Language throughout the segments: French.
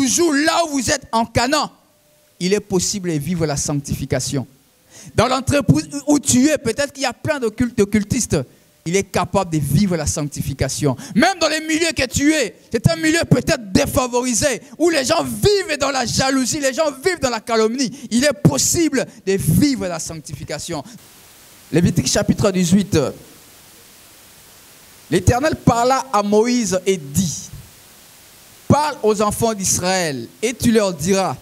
toujours là où vous êtes en Canaan, il est possible de vivre la sanctification. Dans l'entreprise où tu es, peut-être qu'il y a plein d'occultistes. Il est capable de vivre la sanctification. Même dans les milieux que tu es, c'est un milieu peut-être défavorisé, où les gens vivent dans la jalousie, les gens vivent dans la calomnie. Il est possible de vivre la sanctification. Lévitique chapitre 18. L'Éternel parla à Moïse et dit, parle aux enfants d'Israël et tu leur diras,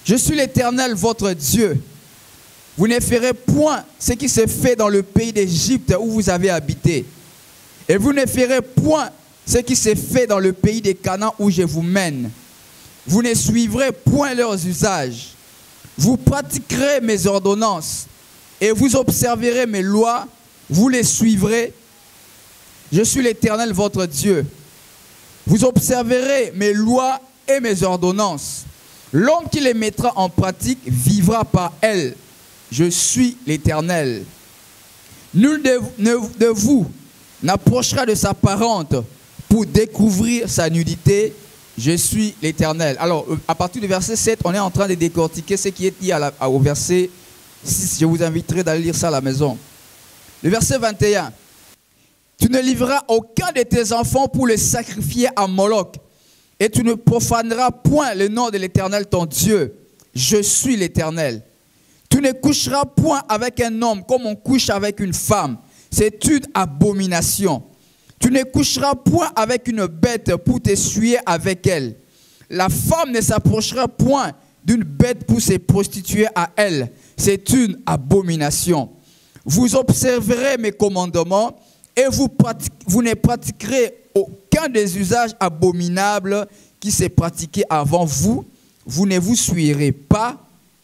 je suis l'Éternel votre Dieu. Vous ne ferez point ce qui se fait dans le pays d'Égypte où vous avez habité. Et vous ne ferez point ce qui se fait dans le pays de Canaan où je vous mène. Vous ne suivrez point leurs usages. Vous pratiquerez mes ordonnances et vous observerez mes lois. Vous les suivrez. Je suis l'Éternel votre Dieu. Vous observerez mes lois et mes ordonnances. L'homme qui les mettra en pratique vivra par elles. Je suis l'Éternel. Nul de vous n'approchera de sa parente pour découvrir sa nudité. Je suis l'Éternel. Alors, à partir du verset 7, on est en train de décortiquer ce qui est dit au verset 6. Je vous inviterai d'aller lire ça à la maison. Le verset 21. Tu ne livreras aucun de tes enfants pour le sacrifier à Moloch. Et tu ne profaneras point le nom de l'Éternel ton Dieu. Je suis l'Éternel. Tu ne coucheras point avec un homme comme on couche avec une femme. C'est une abomination. Tu ne coucheras point avec une bête pour t'essuyer avec elle. La femme ne s'approchera point d'une bête pour se prostituer à elle. C'est une abomination. Vous observerez mes commandements et vous ne pratiquerez aucun des usages abominables qui s'est pratiqué avant vous. Vous ne vous souillerez pas.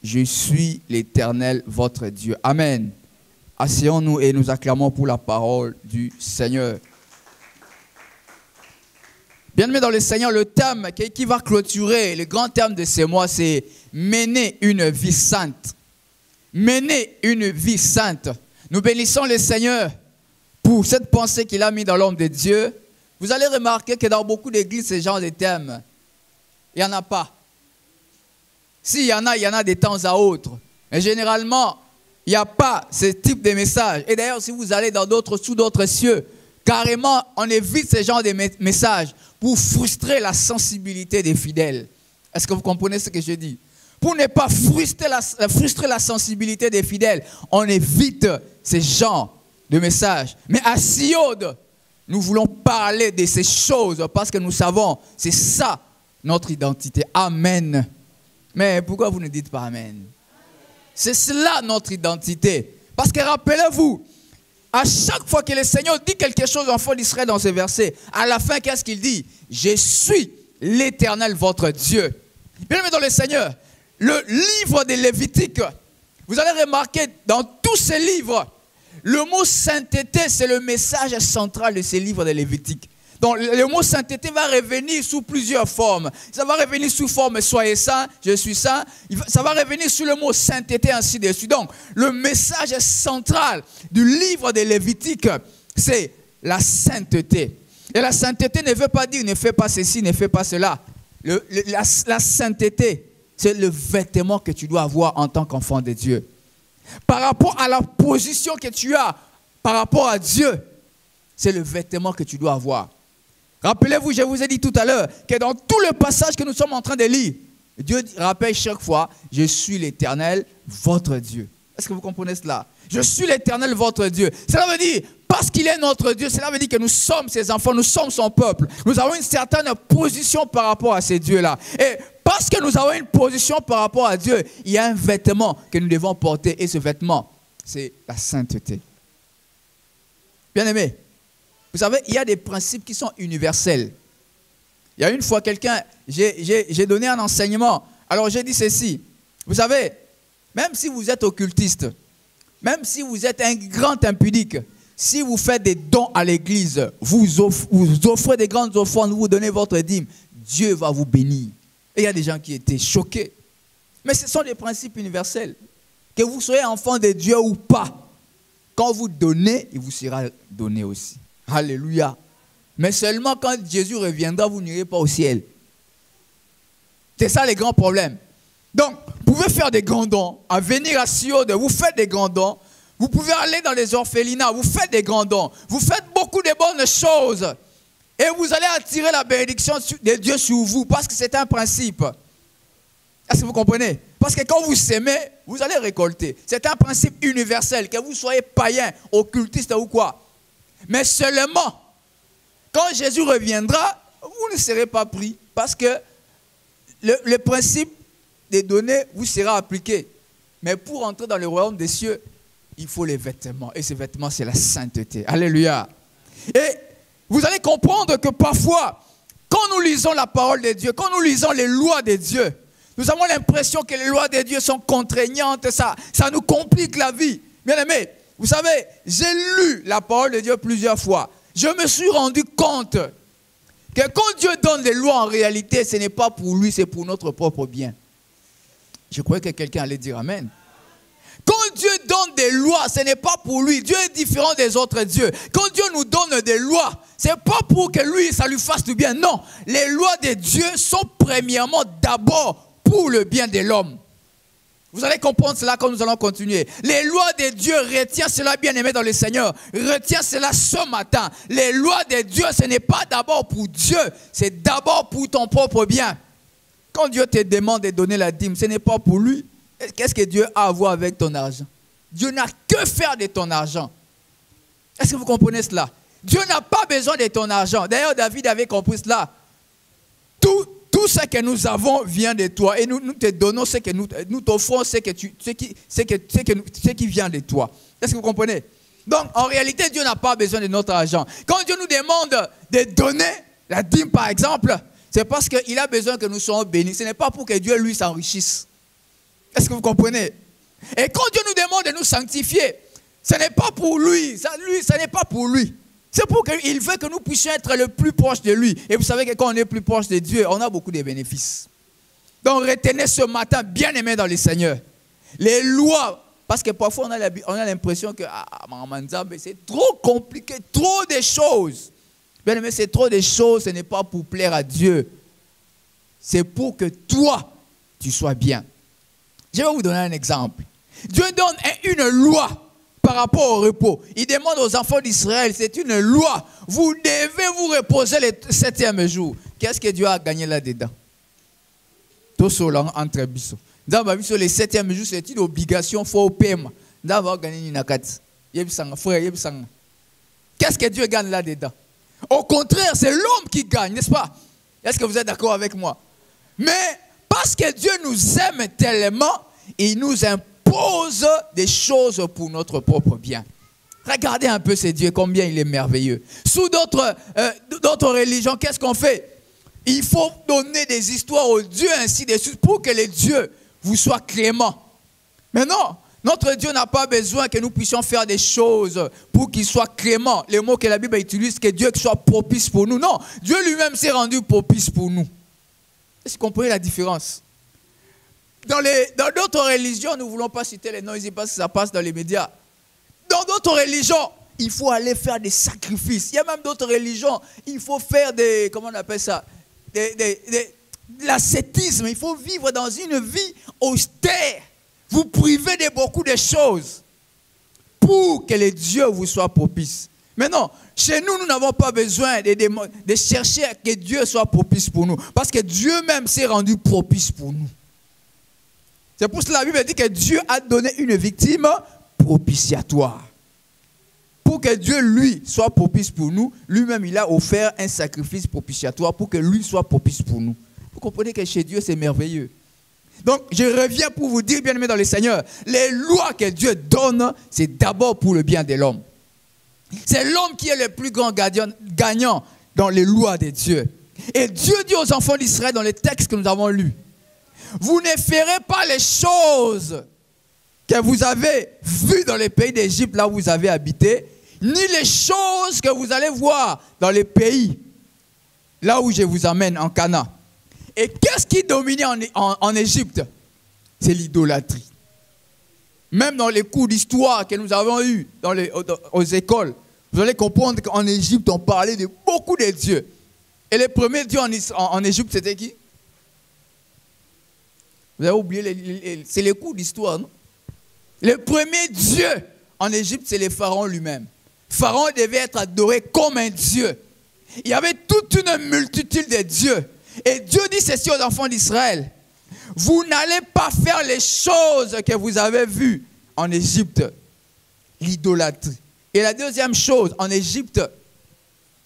Je suis l'Éternel, votre Dieu. Amen. Asseyons-nous et nous acclamons pour la parole du Seigneur. Bien-aimés dans le Seigneur, le thème qui va clôturer, le grand thème de ces mois, c'est mener une vie sainte. Mener une vie sainte. Nous bénissons le Seigneur pour cette pensée qu'il a mise dans l'homme de Dieu. Vous allez remarquer que dans beaucoup d'églises, ce genre de thème, il n'y en a pas. S'il y en a de temps à autre. Mais généralement, il n'y a pas ce type de message. Et d'ailleurs, si vous allez sous d'autres cieux, carrément, on évite ce genre de messages pour frustrer la sensibilité des fidèles. Est-ce que vous comprenez ce que je dis? Pour ne pas frustrer la sensibilité des fidèles, on évite ce genre de messages. Mais à Siode, nous voulons parler de ces choses parce que nous savons, c'est ça notre identité. Amen. Mais pourquoi vous ne dites pas Amen? C'est cela notre identité. Parce que rappelez-vous, à chaque fois que le Seigneur dit quelque chose aux enfants d'Israël dans ce verset, à la fin, qu'est-ce qu'il dit? Je suis l'Éternel, votre Dieu. Bien-aimés dans le Seigneur, le livre de Lévitique, vous allez remarquer dans tous ces livres, le mot sainteté, c'est le message central de ces livres de Lévitique. Donc, le mot sainteté va revenir sous plusieurs formes. Ça va revenir sous forme soyez saint, je suis saint. Ça va revenir sous le mot sainteté ainsi de suite. Donc, le message central du livre de Lévitique, c'est la sainteté. Et la sainteté ne veut pas dire ne fais pas ceci, ne fais pas cela. La sainteté, c'est le vêtement que tu dois avoir en tant qu'enfant de Dieu. Par rapport à la position que tu as par rapport à Dieu, c'est le vêtement que tu dois avoir. Rappelez-vous, je vous ai dit tout à l'heure que dans tout le passage que nous sommes en train de lire, Dieu rappelle chaque fois, je suis l'Éternel, votre Dieu. Est-ce que vous comprenez cela? Je suis l'Éternel, votre Dieu. Cela veut dire, parce qu'il est notre Dieu, cela veut dire que nous sommes ses enfants, nous sommes son peuple. Nous avons une certaine position par rapport à ces dieux-là. Et parce que nous avons une position par rapport à Dieu, il y a un vêtement que nous devons porter. Et ce vêtement, c'est la sainteté. Bien-aimés, vous savez, il y a des principes qui sont universels. Il y a une fois j'ai donné un enseignement. Alors j'ai dit ceci. Vous savez, même si vous êtes occultiste, même si vous êtes un grand impudique, si vous faites des dons à l'église, vous offrez des grandes offrandes, vous donnez votre dîme, Dieu va vous bénir. Et il y a des gens qui étaient choqués. Mais ce sont des principes universels. Que vous soyez enfant de Dieu ou pas, quand vous donnez, il vous sera donné aussi. Alléluia. Mais seulement quand Jésus reviendra, vous n'irez pas au ciel. C'est ça les grands problèmes. Donc, vous pouvez faire des grands dons. À venir à Siode, vous faites des grands dons. Vous pouvez aller dans les orphelinats, vous faites des grands dons. Vous faites beaucoup de bonnes choses. Et vous allez attirer la bénédiction de Dieu sur vous parce que c'est un principe. Est-ce que vous comprenez? Parce que quand vous s'aimez, vous allez récolter. C'est un principe universel, que vous soyez païen, occultiste ou quoi. Mais seulement, quand Jésus reviendra, vous ne serez pas pris. Parce que le principe des données vous sera appliqué. Mais pour entrer dans le royaume des cieux, il faut les vêtements. Et ces vêtements, c'est la sainteté. Alléluia. Et vous allez comprendre que parfois, quand nous lisons la parole de Dieu, quand nous lisons les lois de Dieu, nous avons l'impression que les lois de Dieu sont contraignantes, ça nous complique la vie. Bien aimé, vous savez, j'ai lu la parole de Dieu plusieurs fois. Je me suis rendu compte que quand Dieu donne des lois, en réalité, ce n'est pas pour lui, c'est pour notre propre bien. Je croyais que quelqu'un allait dire Amen. Quand Dieu donne des lois, ce n'est pas pour lui. Dieu est différent des autres dieux. Quand Dieu nous donne des lois, ce n'est pas pour que lui, ça lui fasse du bien. Non, les lois de Dieu sont premièrement d'abord pour le bien de l'homme. Vous allez comprendre cela quand nous allons continuer. Les lois de Dieu, retiens cela bien aimé dans le Seigneur. Retiens cela ce matin. Les lois de Dieu, ce n'est pas d'abord pour Dieu, c'est d'abord pour ton propre bien. Quand Dieu te demande de donner la dîme, ce n'est pas pour lui. Qu'est-ce que Dieu a à voir avec ton argent? Dieu n'a que faire de ton argent. Est-ce que vous comprenez cela? Dieu n'a pas besoin de ton argent. D'ailleurs, David avait compris cela. Tout ce que nous avons vient de toi. Et nous te donnons ce que nous t'offrons, ce qui vient de toi. Est-ce que vous comprenez? Donc, en réalité, Dieu n'a pas besoin de notre argent. Quand Dieu nous demande de donner la dîme, par exemple, c'est parce qu'il a besoin que nous soyons bénis. Ce n'est pas pour que Dieu, lui, s'enrichisse. Est-ce que vous comprenez? Et quand Dieu nous demande de nous sanctifier, ce n'est pas pour lui. Ce n'est pas pour lui. C'est pour qu'il veut que nous puissions être le plus proche de lui. Et vous savez que quand on est plus proche de Dieu, on a beaucoup de bénéfices. Donc retenez ce matin, bien aimé dans le Seigneur, les lois, parce que parfois on a l'impression que c'est trop compliqué, trop de choses. Bien aimé, c'est trop de choses, ce n'est pas pour plaire à Dieu. C'est pour que toi, tu sois bien. Je vais vous donner un exemple. Dieu donne une loi par rapport au repos. Il demande aux enfants d'Israël, c'est une loi. Vous devez vous reposer le 7e jour. Qu'est-ce que Dieu a gagné là-dedans? Tout cela entre biso. Dans le 7e jour, c'est une obligation, il faut payer. Dans le gagner une carte. Qu'est-ce que Dieu gagne là-dedans? Au contraire, c'est l'homme qui gagne, n'est-ce pas? Est-ce que vous êtes d'accord avec moi? Mais parce que Dieu nous aime tellement, il nous impose des choses pour notre propre bien. Regardez un peu ce Dieu, combien il est merveilleux. Sous d'autres religions, qu'est-ce qu'on fait? Il faut donner des histoires aux dieux ainsi de suite pour que les dieux vous soient cléments. Mais non, notre Dieu n'a pas besoin que nous puissions faire des choses pour qu'il soit clément. Le mot que la Bible utilise, que Dieu soit propice pour nous. Non, Dieu lui-même s'est rendu propice pour nous. Est-ce que vous comprenez la différence? Dans d'autres religions, nous ne voulons pas citer les noms ici parce que ça passe dans les médias. Dans d'autres religions, il faut aller faire des sacrifices. Il y a même d'autres religions, il faut faire des, comment on appelle ça, de l'ascétisme. Il faut vivre dans une vie austère. Vous privez de beaucoup de choses pour que les dieux vous soient propices. Mais non, chez nous, nous n'avons pas besoin de chercher à que Dieu soit propice pour nous. Parce que Dieu même s'est rendu propice pour nous. C'est pour cela que la Bible dit que Dieu a donné une victime propitiatoire. Pour que Dieu, lui, soit propice pour nous, lui-même, il a offert un sacrifice propitiatoire pour que lui soit propice pour nous. Vous comprenez que chez Dieu, c'est merveilleux. Donc, je reviens pour vous dire, bien aimé dans le Seigneur, les lois que Dieu donne, c'est d'abord pour le bien de l'homme. C'est l'homme qui est le plus grand gagnant dans les lois de Dieu. Et Dieu dit aux enfants d'Israël dans les textes que nous avons lus, vous ne ferez pas les choses que vous avez vues dans les pays d'Égypte, là où vous avez habité, ni les choses que vous allez voir dans les pays, là où je vous amène en Canaan. Et qu'est-ce qui dominait en Égypte? C'est l'idolâtrie. Même dans les cours d'histoire que nous avons eus aux écoles, vous allez comprendre qu'en Égypte, on parlait de beaucoup de dieux. Et les premiers dieux en Égypte, c'était qui? Vous avez oublié, c'est les coups d'histoire, non? Le premier dieu en Égypte, c'est le pharaon lui-même. Pharaon devait être adoré comme un dieu. Il y avait toute une multitude de dieux. Et Dieu dit ceci aux enfants d'Israël. Vous n'allez pas faire les choses que vous avez vues en Égypte. L'idolâtrie. Et la deuxième chose, en Égypte,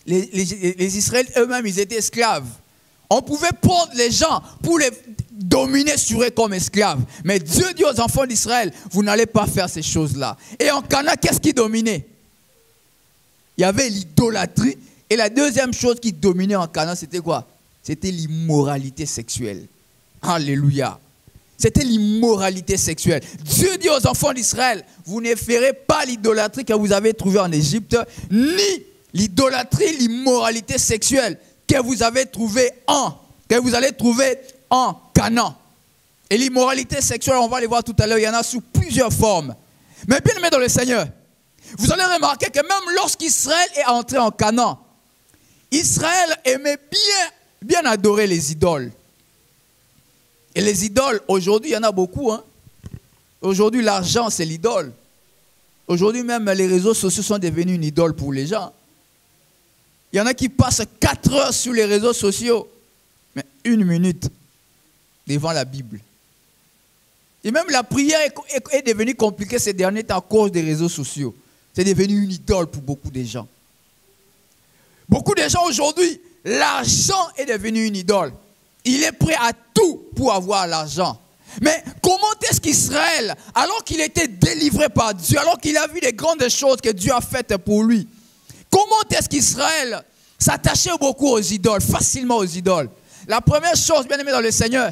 les Israéliens eux-mêmes, ils étaient esclaves. On pouvait prendre les gens pour les dominer sur eux comme esclaves. Mais Dieu dit aux enfants d'Israël, vous n'allez pas faire ces choses-là. Et en Canaan, qu'est-ce qui dominait? Il y avait l'idolâtrie. Et la deuxième chose qui dominait en Canaan, c'était quoi? C'était l'immoralité sexuelle. Alléluia. C'était l'immoralité sexuelle. Dieu dit aux enfants d'Israël, vous ne ferez pas l'idolâtrie que vous avez trouvée en Égypte, ni l'idolâtrie, l'immoralité sexuelle que vous allez trouver en Canaan. Et l'immoralité sexuelle, on va les voir tout à l'heure, il y en a sous plusieurs formes. Mais bien aimé dans le Seigneur, vous allez remarquer que même lorsqu'Israël est entré en Canaan, Israël aimait bien adorer les idoles. Et les idoles, aujourd'hui, il y en a beaucoup. Hein? Aujourd'hui, l'argent, c'est l'idole. Aujourd'hui, même les réseaux sociaux sont devenus une idole pour les gens. Il y en a qui passent 4 heures sur les réseaux sociaux, mais 1 minute devant la Bible. Et même la prière est devenue compliquée ces derniers temps à cause des réseaux sociaux. C'est devenu une idole pour beaucoup de gens. Beaucoup de gens aujourd'hui, l'argent est devenu une idole. Il est prêt à tout pour avoir l'argent. Mais comment est-ce qu'Israël, alors qu'il était délivré par Dieu, alors qu'il a vu les grandes choses que Dieu a faites pour lui, comment est-ce qu'Israël s'attachait beaucoup aux idoles, facilement aux idoles? La première chose, bien aimé dans le Seigneur,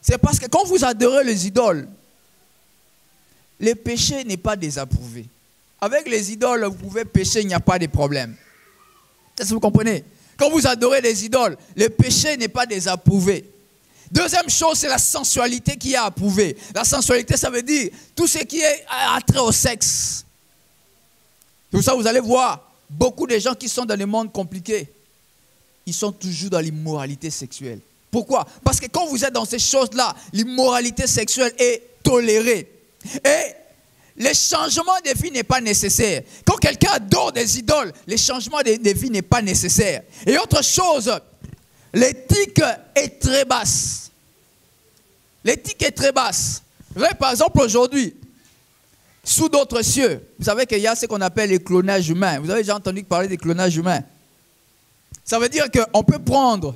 c'est parce que quand vous adorez les idoles, le péché n'est pas désapprouvé. Avec les idoles, vous pouvez pécher, il n'y a pas de problème. Est-ce que vous comprenez? Quand vous adorez les idoles, le péché n'est pas désapprouvé. Deuxième chose, c'est la sensualité qui est approuvée. La sensualité, ça veut dire tout ce qui est attrait au sexe. C'est pour ça que vous allez voir beaucoup de gens qui sont dans le monde compliqué. Ils sont toujours dans l'immoralité sexuelle. Pourquoi? Parce que quand vous êtes dans ces choses-là, l'immoralité sexuelle est tolérée. Et le changement de vie n'est pas nécessaire. Quand quelqu'un adore des idoles, le changement de vie n'est pas nécessaire. Et autre chose, l'éthique est très basse. L'éthique est très basse. Vous voyez, par exemple, aujourd'hui, sous d'autres cieux, vous savez qu'il y a ce qu'on appelle le clonage humain. Vous avez déjà entendu parler du clonage humain. Ça veut dire qu'on peut prendre,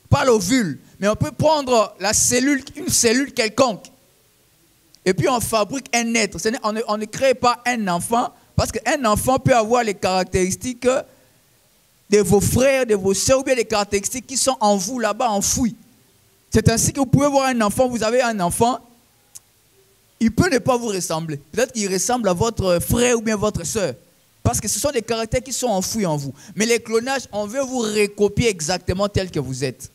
pas l'ovule, mais on peut prendre une cellule quelconque. Et puis on fabrique un être. On ne crée pas un enfant, parce qu'un enfant peut avoir les caractéristiques de vos frères, de vos soeurs, ou bien les caractéristiques qui sont en vous là-bas enfouies. C'est ainsi que vous pouvez voir un enfant, vous avez un enfant, il peut ne pas vous ressembler. Peut-être qu'il ressemble à votre frère ou bien votre soeur. Parce que ce sont des caractères qui sont enfouis en vous. Mais les clonages, on veut vous recopier exactement tel que vous êtes.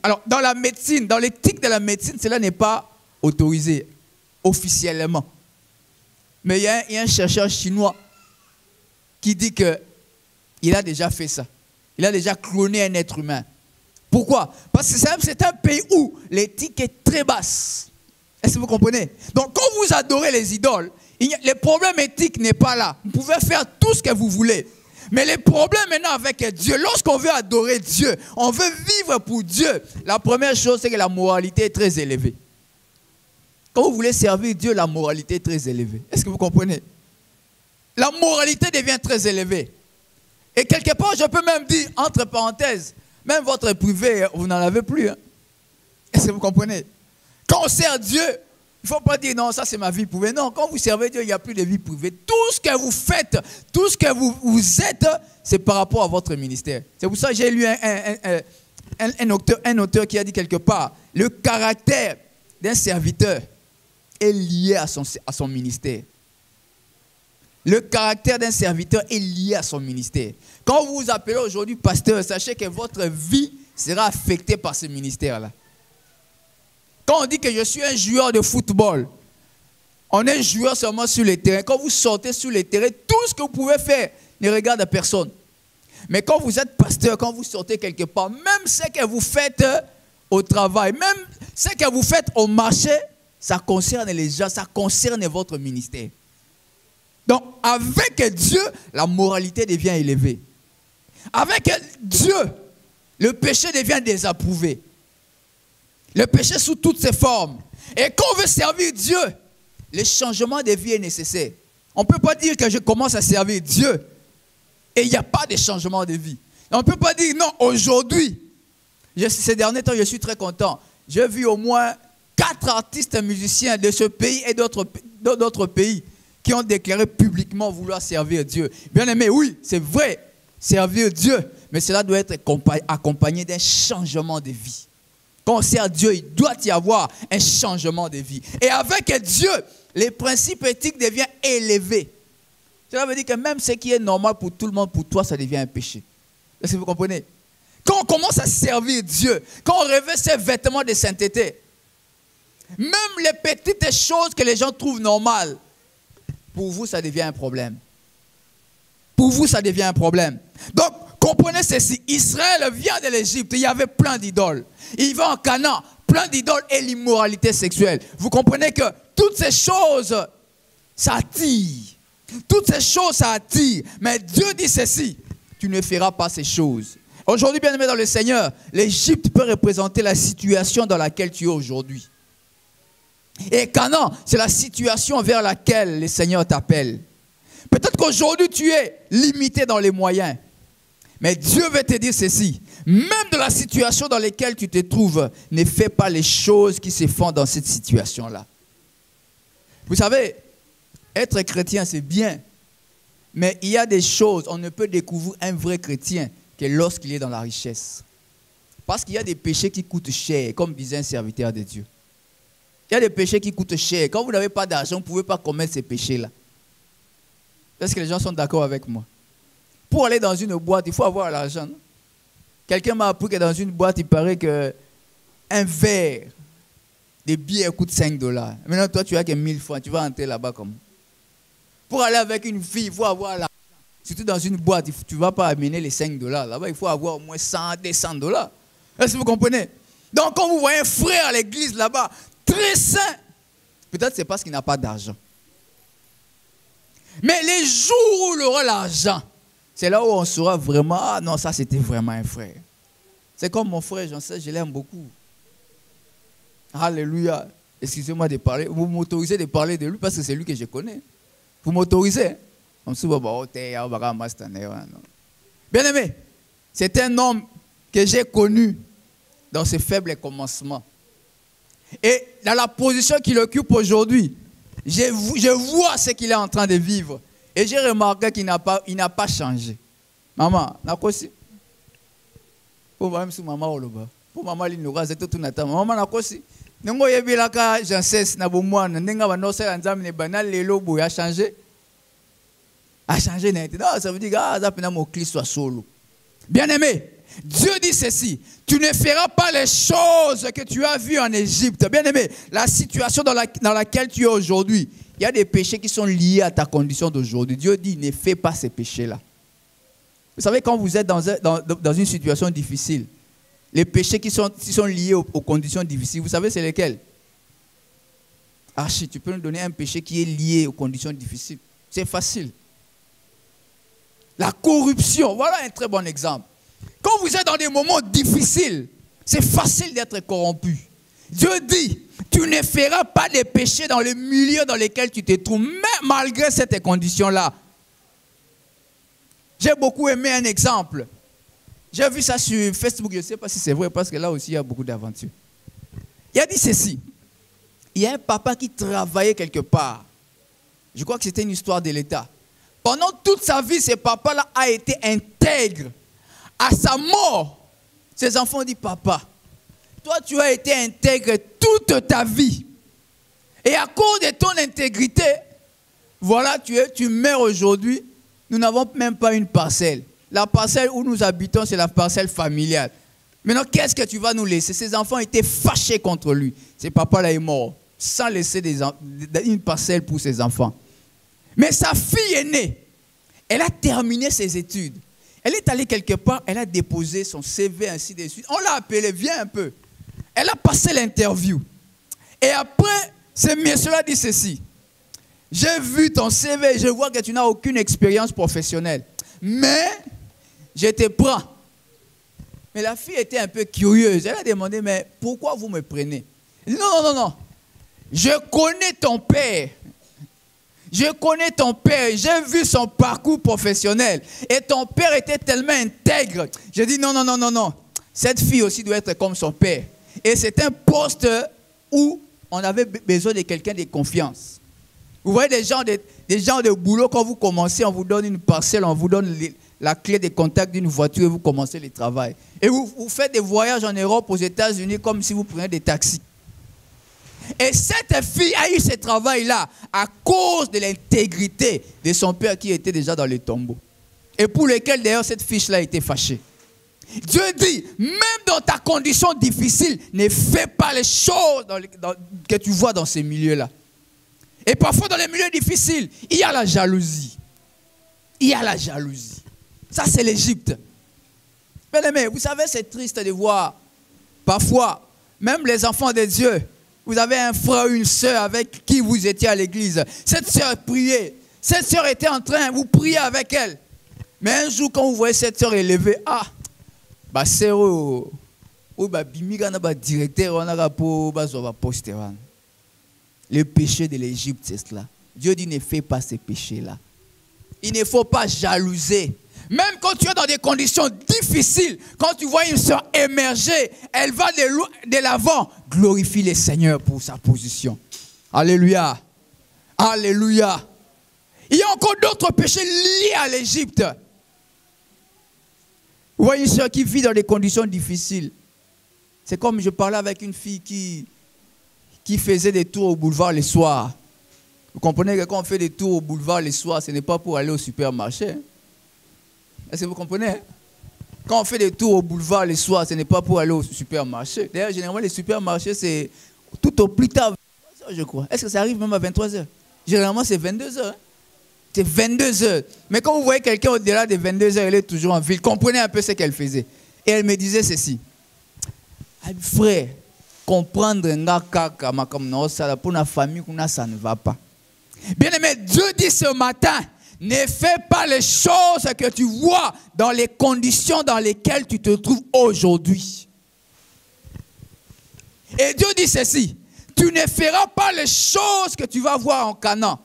Alors, dans la médecine, dans l'éthique de la médecine, cela n'est pas autorisé officiellement. Mais il y a un chercheur chinois qui dit qu'il a déjà fait ça. Il a déjà cloné un être humain. Pourquoi? Parce que c'est un pays où l'éthique est très basse. Est-ce que vous comprenez? Donc, quand vous adorez les idoles, le problème éthique n'est pas là. Vous pouvez faire tout ce que vous voulez. Mais le problème maintenant avec Dieu, lorsqu'on veut adorer Dieu, on veut vivre pour Dieu, la première chose, c'est que la moralité est très élevée. Quand vous voulez servir Dieu, la moralité est très élevée. Est-ce que vous comprenez? La moralité devient très élevée. Et quelque part, je peux même dire, entre parenthèses, même votre privé, vous n'en avez plus. Hein? Est-ce que vous comprenez? Quand on sert Dieu, il ne faut pas dire non, ça c'est ma vie privée. Non, quand vous servez Dieu, il n'y a plus de vie privée. Tout ce que vous faites, tout ce que vous êtes, c'est par rapport à votre ministère. C'est pour ça que j'ai lu un auteur qui a dit quelque part, le caractère d'un serviteur est lié à son ministère. Le caractère d'un serviteur est lié à son ministère. Quand vous vous appelez aujourd'hui pasteur, sachez que votre vie sera affectée par ce ministère-là. Quand on dit que je suis un joueur de football, on est joueur seulement sur le terrain. Quand vous sortez sur le terrain, tout ce que vous pouvez faire ne regarde personne. Mais quand vous êtes pasteur, quand vous sortez quelque part, même ce que vous faites au travail, même Ce que vous faites au marché, ça concerne les gens, ça concerne votre ministère. Donc, avec Dieu, la moralité devient élevée. Avec Dieu, le péché devient désapprouvé. Le péché sous toutes ses formes. Et quand on veut servir Dieu, le changement de vie est nécessaire. On ne peut pas dire que je commence à servir Dieu et il n'y a pas de changement de vie. On ne peut pas dire non, aujourd'hui, ces derniers temps, je suis très content. J'ai vu au moins 4 artistes musiciens de ce pays et d'autres pays qui ont déclaré publiquement vouloir servir Dieu. Bien aimé, oui, c'est vrai, servir Dieu, mais cela doit être accompagné d'un changement de vie. Quand on sert Dieu, il doit y avoir un changement de vie. Et avec Dieu, les principes éthiques deviennent élevés. Cela veut dire que même ce qui est normal pour tout le monde, pour toi, ça devient un péché. Est-ce que vous comprenez? Quand on commence à servir Dieu, quand on revêt ses vêtements de sainteté, même les petites choses que les gens trouvent normales, pour vous, ça devient un problème. Pour vous, ça devient un problème. Donc, comprenez ceci. Israël vient de l'Égypte, il y avait plein d'idoles. Il va en Canaan, plein d'idoles et l'immoralité sexuelle. Vous comprenez que toutes ces choses, ça attire. Toutes ces choses, ça attire. Mais Dieu dit ceci, tu ne feras pas ces choses. Aujourd'hui, bien aimé dans le Seigneur, l'Égypte peut représenter la situation dans laquelle tu es aujourd'hui. Et Canaan, c'est la situation vers laquelle le Seigneur t'appelle. Peut-être qu'aujourd'hui, tu es limité dans les moyens. Mais Dieu veut te dire ceci. Même dans la situation dans laquelle tu te trouves, ne fais pas les choses qui se font dans cette situation-là. Vous savez, être chrétien, c'est bien. Mais il y a des choses, on ne peut découvrir un vrai chrétien que lorsqu'il est dans la richesse. Parce qu'il y a des péchés qui coûtent cher, comme disait un serviteur de Dieu. Il y a des péchés qui coûtent cher. Quand vous n'avez pas d'argent, vous ne pouvez pas commettre ces péchés-là. Est-ce que les gens sont d'accord avec moi? Pour aller dans une boîte, il faut avoir l'argent. Quelqu'un m'a appris que dans une boîte, il paraît qu'un verre de bière coûte 5 $. Maintenant, toi, tu as que 1000 francs. Tu vas entrer là-bas comme. Pour aller avec une fille, il faut avoir l'argent. Surtout dans une boîte, tu ne vas pas amener les 5 $. Là-bas, il faut avoir au moins 100, 200 $. Est-ce que vous comprenez? Donc, quand vous voyez un frère à l'église là-bas, très saint, peut-être c'est parce qu'il n'a pas d'argent. Mais les jours où il aura l'argent, c'est là où on saura vraiment, ah non, ça c'était vraiment un frère. C'est comme mon frère, j'en sais, je l'aime beaucoup. Alléluia. Excusez-moi de parler, vous m'autorisez de parler de lui parce que c'est lui que je connais. Vous m'autorisez? Bien aimé, c'est un homme que j'ai connu dans ses faibles commencements. Et dans la position qu'il occupe aujourd'hui, je vois ce qu'il est en train de vivre. Et j'ai remarqué qu'il n'a pas changé. Maman, nakosi. Pour maman, maman, pour maman, il nous reste tout notre temps. Maman, nakosi. Nengo yebilaka janses na bomwana nenga banosela nzambe ne banal lelo boy a changé. A changé net. Non, ça veut dire que ça pena mon Christ soit solo. Bien aimé, Dieu dit ceci, tu ne feras pas les choses que tu as vues en Égypte. Bien aimé, la situation dans laquelle tu es aujourd'hui, il y a des péchés qui sont liés à ta condition d'aujourd'hui. Dieu dit, ne fais pas ces péchés-là. Vous savez, quand vous êtes dans une situation difficile, les péchés qui sont liés aux conditions difficiles, vous savez c'est lesquels? Archie, tu peux nous donner un péché qui est lié aux conditions difficiles. C'est facile. La corruption, voilà un très bon exemple. Quand vous êtes dans des moments difficiles, c'est facile d'être corrompu. Dieu dit, tu ne feras pas de péché dans le milieu dans lequel tu te trouves, mais malgré cette condition-là. J'ai beaucoup aimé un exemple. J'ai vu ça sur Facebook, je ne sais pas si c'est vrai, parce que là aussi, il y a beaucoup d'aventures. Il a dit ceci. Il y a un papa qui travaillait quelque part. Je crois que c'était une histoire de l'État. Pendant toute sa vie, ce papa-là a été intègre. À sa mort, ses enfants disent, papa, toi tu as été intègre toute ta vie. Et à cause de ton intégrité, voilà, tu meurs aujourd'hui. Nous n'avons même pas une parcelle. La parcelle où nous habitons, c'est la parcelle familiale. Maintenant, qu'est-ce que tu vas nous laisser? Ses enfants étaient fâchés contre lui. Ce papa-là est mort, sans laisser une parcelle pour ses enfants. Mais sa fille aînée, elle a terminé ses études. Elle est allée quelque part, elle a déposé son CV, ainsi de suite. On l'a appelée, viens un peu. Elle a passé l'interview. Et après, ce monsieur-là dit ceci. J'ai vu ton CV, je vois que tu n'as aucune expérience professionnelle. Mais, je te prends. Mais la fille était un peu curieuse. Elle a demandé, mais pourquoi vous me prenez? Elle dit, non, non, non, non. Je connais ton père. Je connais ton père. J'ai vu son parcours professionnel. Et ton père était tellement intègre. Je dis, non, non, non, non, non. Cette fille aussi doit être comme son père. Et c'est un poste où on avait besoin de quelqu'un de confiance. Vous voyez des gens de boulot, quand vous commencez, on vous donne une parcelle, on vous donne la clé de contact d'une voiture et vous commencez le travail. Et vous faites des voyages en Europe, aux États-Unis, comme si vous preniez des taxis. Et cette fille a eu ce travail-là à cause de l'intégrité de son père qui était déjà dans le tombeau. Et pour lequel d'ailleurs cette fiche-là était fâchée. Dieu dit, même dans ta condition difficile, ne fais pas les choses que tu vois dans ces milieux-là. Et parfois dans les milieux difficiles, il y a la jalousie. Il y a la jalousie. Ça c'est l'Égypte. Mais vous savez, c'est triste de voir, parfois, même les enfants de Dieu, vous avez un frère ou une soeur avec qui vous étiez à l'église. Cette soeur priait. Cette soeur était en train, vous priez avec elle. Mais un jour, quand vous voyez cette soeur élevée, le péché de l'Égypte, c'est cela. Dieu dit, ne fais pas ces péchés-là. Il ne faut pas jalouser. Même quand tu es dans des conditions difficiles, quand tu vois une soeur émerger, elle va de l'avant. Glorifie le Seigneur pour sa position. Alléluia. Alléluia. Il y a encore d'autres péchés liés à l'Égypte. Vous voyez une soeur qui vit dans des conditions difficiles. C'est comme je parlais avec une fille qui faisait des tours au boulevard les soirs. Vous comprenez que quand on fait des tours au boulevard les soirs, ce n'est pas pour aller au supermarché. Hein? Est-ce que vous comprenez? Hein? Quand on fait des tours au boulevard les soirs, ce n'est pas pour aller au supermarché. D'ailleurs, généralement, les supermarchés, c'est tout au plus tard, 23 h, je crois. Est-ce que ça arrive même à 23 h? Généralement, c'est 22 h. Hein? C'est 22 h. Mais quand vous voyez quelqu'un au-delà de 22 h, elle est toujours en ville. Comprenez un peu ce qu'elle faisait. Et elle me disait ceci. Frère, comprendre un kaka pour la famille, ça ne va pas. Bien aimé, Dieu dit ce matin, ne fais pas les choses que tu vois dans les conditions dans lesquelles tu te trouves aujourd'hui. Et Dieu dit ceci, tu ne feras pas les choses que tu vas voir en Canaan.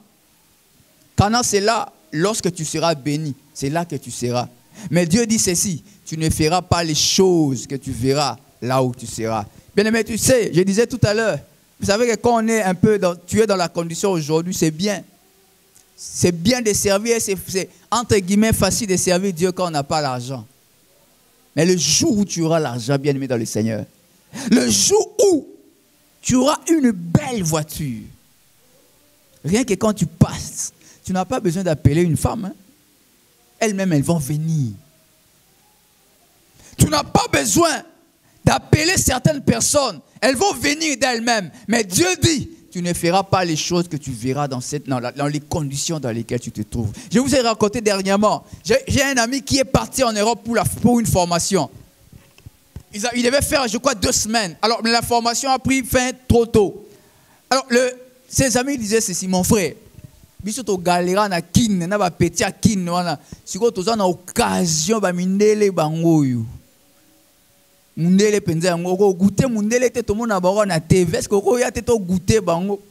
Canaan, c'est là, lorsque tu seras béni, c'est là que tu seras. Mais Dieu dit ceci, tu ne feras pas les choses que tu verras là où tu seras. Bien aimé, tu sais, je disais tout à l'heure, vous savez que quand on est un peu, tu es dans la condition aujourd'hui, c'est bien. C'est bien de servir, c'est entre guillemets facile de servir Dieu quand on n'a pas l'argent. Mais le jour où tu auras l'argent, bien aimé dans le Seigneur, le jour où tu auras une belle voiture, rien que quand tu passes, tu n'as pas besoin d'appeler une femme. Hein? Elles-mêmes, elles vont venir. Tu n'as pas besoin d'appeler certaines personnes. Elles vont venir d'elles-mêmes. Mais Dieu dit, tu ne feras pas les choses que tu verras dans les conditions dans lesquelles tu te trouves. Je vous ai raconté dernièrement, j'ai un ami qui est parti en Europe pour une formation. Il devait faire, je crois, 2 semaines. Alors, la formation a pris fin trop tôt. Alors, ses amis disaient ceci, mon frère, biso to galera na kin na ba petit a kin wana siko toza na occasion ba mindele bango yo mundele penza yango ko goûter mundele te to mona bango na TV est-ce que ko ya te to goûter bango.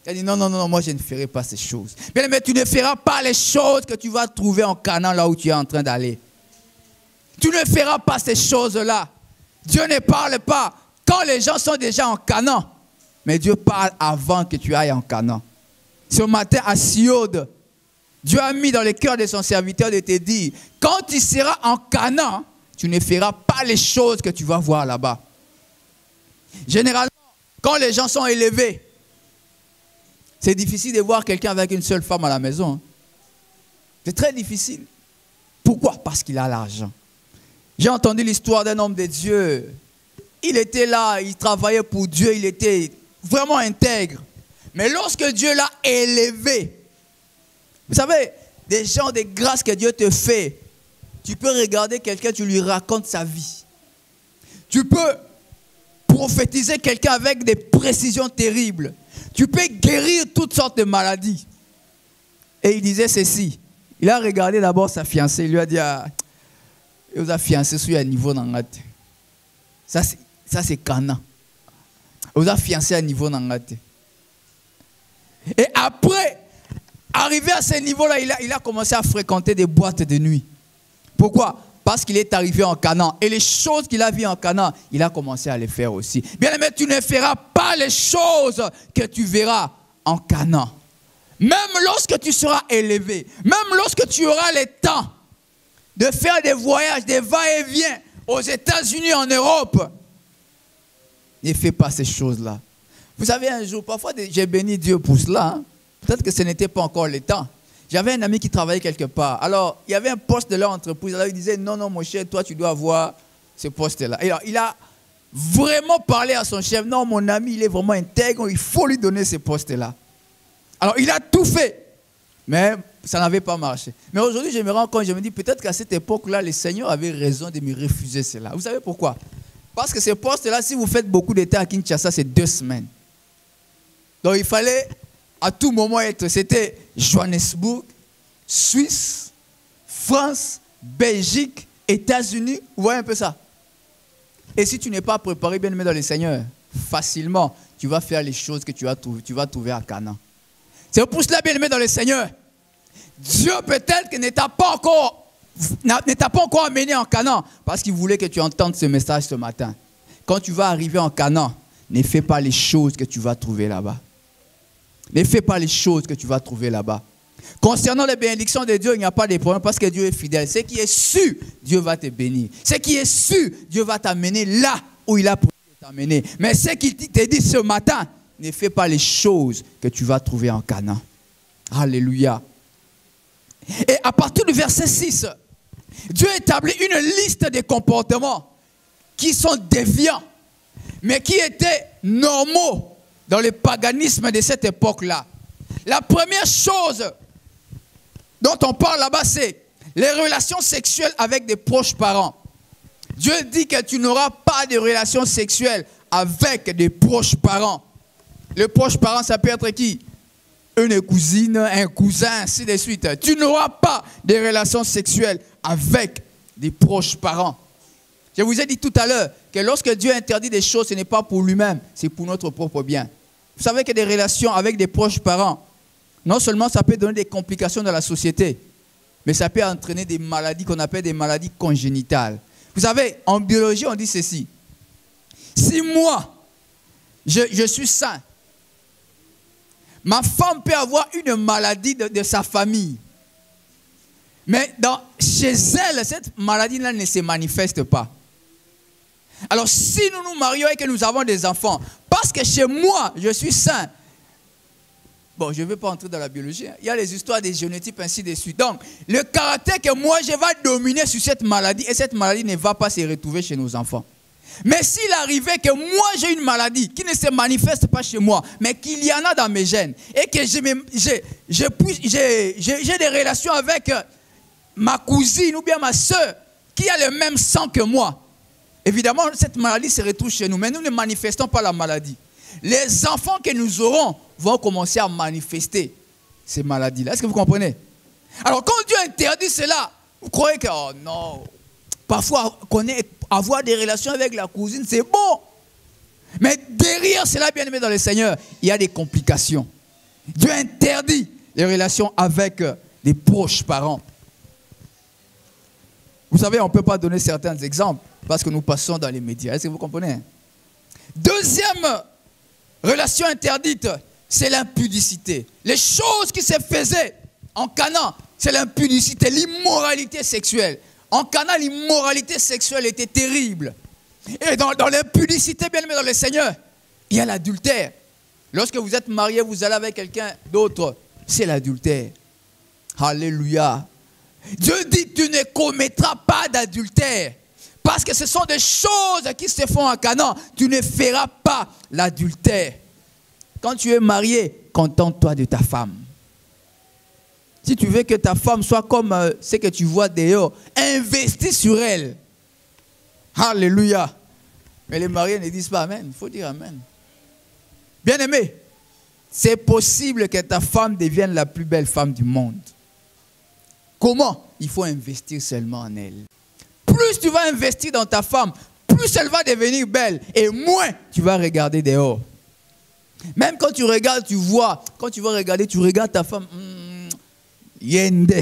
Il dit non non non, moi je ne ferai pas ces choses. Bien mais tu ne feras pas les choses que tu vas trouver en Canaan là où tu es en train d'aller. Tu ne feras pas ces choses-là. Dieu ne parle pas quand les gens sont déjà en Canaan, mais Dieu parle avant que tu ailles en Canaan. Ce matin à Siode, Dieu a mis dans le cœur de son serviteur de te dire, quand tu seras en Canaan, tu ne feras pas les choses que tu vas voir là-bas. Généralement, quand les gens sont élevés, c'est difficile de voir quelqu'un avec une seule femme à la maison. C'est très difficile. Pourquoi? Parce qu'il a l'argent. J'ai entendu l'histoire d'un homme de Dieu. Il était là, il travaillait pour Dieu, il était vraiment intègre. Mais lorsque Dieu l'a élevé, vous savez, des gens de grâce que Dieu te fait, tu peux regarder quelqu'un, tu lui racontes sa vie. Tu peux prophétiser quelqu'un avec des précisions terribles. Tu peux guérir toutes sortes de maladies. Et il disait ceci. Il a regardé d'abord sa fiancée. Il lui a dit, il a fiancé sur un niveau d'angate. Ça c'est Cana. Il a fiancé à un niveau d'angate. Et après, arrivé à ce niveau-là, il a commencé à fréquenter des boîtes de nuit. Pourquoi? Parce qu'il est arrivé en Canaan. Et les choses qu'il a vues en Canaan, il a commencé à les faire aussi. Bien aimé, tu ne feras pas les choses que tu verras en Canaan. Même lorsque tu seras élevé, même lorsque tu auras le temps de faire des voyages, des va-et-vient aux États-Unis, en Europe, ne fais pas ces choses-là. Vous savez, un jour, parfois, j'ai béni Dieu pour cela. Hein. Peut-être que ce n'était pas encore le temps. J'avais un ami qui travaillait quelque part. Alors, il y avait un poste de leur entreprise. Alors, il disait, non, non, mon chef, toi, tu dois avoir ce poste-là. Et alors, il a vraiment parlé à son chef. Non, mon ami, il est vraiment intègre. Il faut lui donner ce poste-là. Alors, il a tout fait. Mais ça n'avait pas marché. Mais aujourd'hui, je me rends compte, je me dis, peut-être qu'à cette époque-là, le Seigneur avait raison de me refuser cela. Vous savez pourquoi? Parce que ce poste-là, si vous faites beaucoup de temps à Kinshasa, c'est 2 semaines. Donc, il fallait à tout moment être, c'était Johannesburg, Suisse, France, Belgique, États-Unis. Vous voyez un peu ça? Et si tu n'es pas préparé, bien aimé dans le Seigneur, facilement, tu vas faire les choses que tu vas trouver à Canaan. C'est pour cela, bien aimé dans le Seigneur, Dieu peut-être que ne t'a pas encore amené en Canaan, parce qu'il voulait que tu entendes ce message ce matin. Quand tu vas arriver en Canaan, ne fais pas les choses que tu vas trouver là-bas. Ne fais pas les choses que tu vas trouver là-bas. Concernant les bénédictions de Dieu, il n'y a pas de problème parce que Dieu est fidèle. Ce qui est sûr, Dieu va te bénir. Ce qui est sûr, Dieu va t'amener là où il a prévu de t'amener. Mais ce qu'il te dit ce matin, ne fais pas les choses que tu vas trouver en Canaan. Alléluia. Et à partir du verset 6, Dieu établit une liste de comportements qui sont déviants, mais qui étaient normaux dans le paganisme de cette époque-là. La première chose dont on parle là-bas, c'est les relations sexuelles avec des proches parents. Dieu dit que tu n'auras pas de relations sexuelles avec des proches parents. Les proches parents, ça peut être qui? Une cousine, un cousin, ainsi de suite. Tu n'auras pas de relations sexuelles avec des proches parents. Je vous ai dit tout à l'heure que lorsque Dieu interdit des choses, ce n'est pas pour lui-même, c'est pour notre propre bien. Vous savez que des relations avec des proches parents, non seulement ça peut donner des complications dans la société, mais ça peut entraîner des maladies qu'on appelle des maladies congénitales. Vous savez, en biologie, on dit ceci. Si moi, je suis sain, ma femme peut avoir une maladie de sa famille. Mais chez elle, cette maladie-là ne se manifeste pas. Alors, si nous nous marions et que nous avons des enfants, parce que chez moi, je suis sain. Bon, je ne vais pas entrer dans la biologie. Il y a les histoires des génotypes, ainsi de suite. Donc, le caractère que moi, je vais dominer sur cette maladie, et cette maladie ne va pas se retrouver chez nos enfants. Mais s'il arrivait que moi, j'ai une maladie qui ne se manifeste pas chez moi, mais qu'il y en a dans mes gènes, et que j'ai des relations avec ma cousine ou bien ma soeur qui a le même sang que moi, évidemment, cette maladie se retrouve chez nous, mais nous ne manifestons pas la maladie. Les enfants que nous aurons vont commencer à manifester ces maladies-là. Est-ce que vous comprenez? Alors, quand Dieu interdit cela, vous croyez que, oh non, parfois, avoir des relations avec la cousine, c'est bon. Mais derrière cela, bien aimé dans le Seigneur, il y a des complications. Dieu interdit les relations avec des proches parents. Vous savez, on ne peut pas donner certains exemples parce que nous passons dans les médias. Est-ce que vous comprenez? Deuxième relation interdite, c'est l'impudicité. Les choses qui se faisaient en Canaan, c'est l'impudicité, l'immoralité sexuelle. En Canaan, l'immoralité sexuelle était terrible. Et dans l'impudicité, bien aimé dans le Seigneur, il y a l'adultère. Lorsque vous êtes marié, vous allez avec quelqu'un d'autre, c'est l'adultère. Alléluia. Dieu dit, tu ne commettras pas d'adultère. Parce que ce sont des choses qui se font en Canaan. Tu ne feras pas l'adultère. Quand tu es marié, contente-toi de ta femme. Si tu veux que ta femme soit comme ce que tu vois dehors, investis sur elle. Alléluia. Mais les mariés ne disent pas Amen. Il faut dire Amen. Bien-aimé, c'est possible que ta femme devienne la plus belle femme du monde. Comment? Il faut investir seulement en elle. Plus tu vas investir dans ta femme, plus elle va devenir belle et moins tu vas regarder dehors. Même quand tu regardes, tu vois. Quand tu vas regarder, tu regardes ta femme. Yende.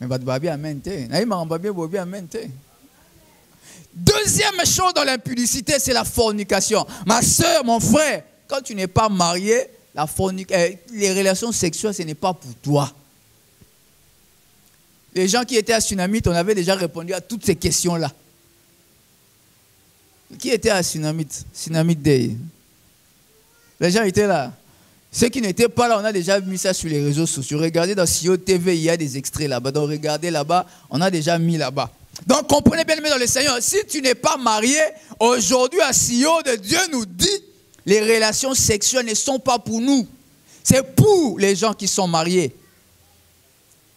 Mais va te bien mente. Deuxième chose dans l'impudicité, c'est la fornication. Ma soeur, mon frère, quand tu n'es pas marié, les relations sexuelles, ce n'est pas pour toi. Les gens qui étaient à Tsunamite, on avait déjà répondu à toutes ces questions-là. Qui était à Tsunamite? Tsunamite Day. Les gens étaient là. Ceux qui n'étaient pas là, on a déjà mis ça sur les réseaux sociaux. Regardez dans CEO TV, il y a des extraits là-bas. Donc regardez là-bas, on a déjà mis là-bas. Donc comprenez bien, dans le Seigneur, si tu n'es pas marié, aujourd'hui à CEO de Dieu nous dit, les relations sexuelles ne sont pas pour nous. C'est pour les gens qui sont mariés.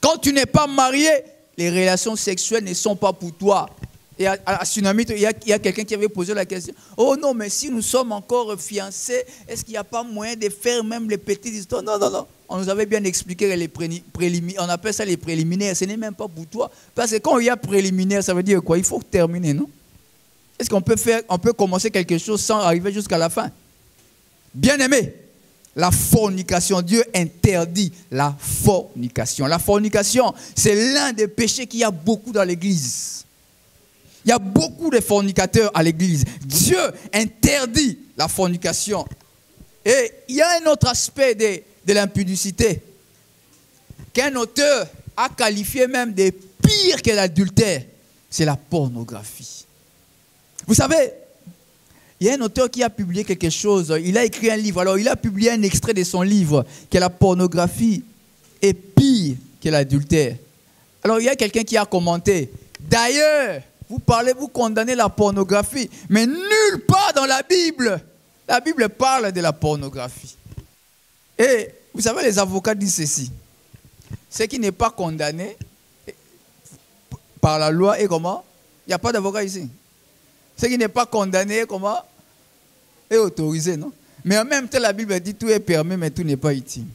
Quand tu n'es pas marié, les relations sexuelles ne sont pas pour toi. Et à Tsunamite, il y a quelqu'un qui avait posé la question. Oh non, mais si nous sommes encore fiancés, est-ce qu'il n'y a pas moyen de faire même les petites histoires? Non, non, non. On nous avait bien expliqué les préliminaires. On appelle ça les préliminaires. Ce n'est même pas pour toi. Parce que quand il y a préliminaire, ça veut dire quoi? Il faut terminer, non? Est-ce qu'on peut commencer quelque chose sans arriver jusqu'à la fin? Bien-aimé, la fornication, Dieu interdit la fornication. La fornication, c'est l'un des péchés qu'il y a beaucoup dans l'église. Il y a beaucoup de fornicateurs à l'église. Dieu interdit la fornication. Et il y a un autre aspect de l'impudicité qu'un auteur a qualifié même de pire que l'adultère. C'est la pornographie. Vous savez, il y a un auteur qui a publié quelque chose. Il a écrit un livre. Alors, il a publié un extrait de son livre que la pornographie est pire que l'adultère. Alors, il y a quelqu'un qui a commenté. D'ailleurs, vous condamnez la pornographie, mais nulle part dans la Bible parle de la pornographie. Et vous savez, les avocats disent ceci. Ce qui n'est pas condamné par la loi est comment? Il n'y a pas d'avocat ici. Ce qui n'est pas condamné comment? Est autorisé, non? Mais en même temps, la Bible dit tout est permis, mais tout n'est pas utile.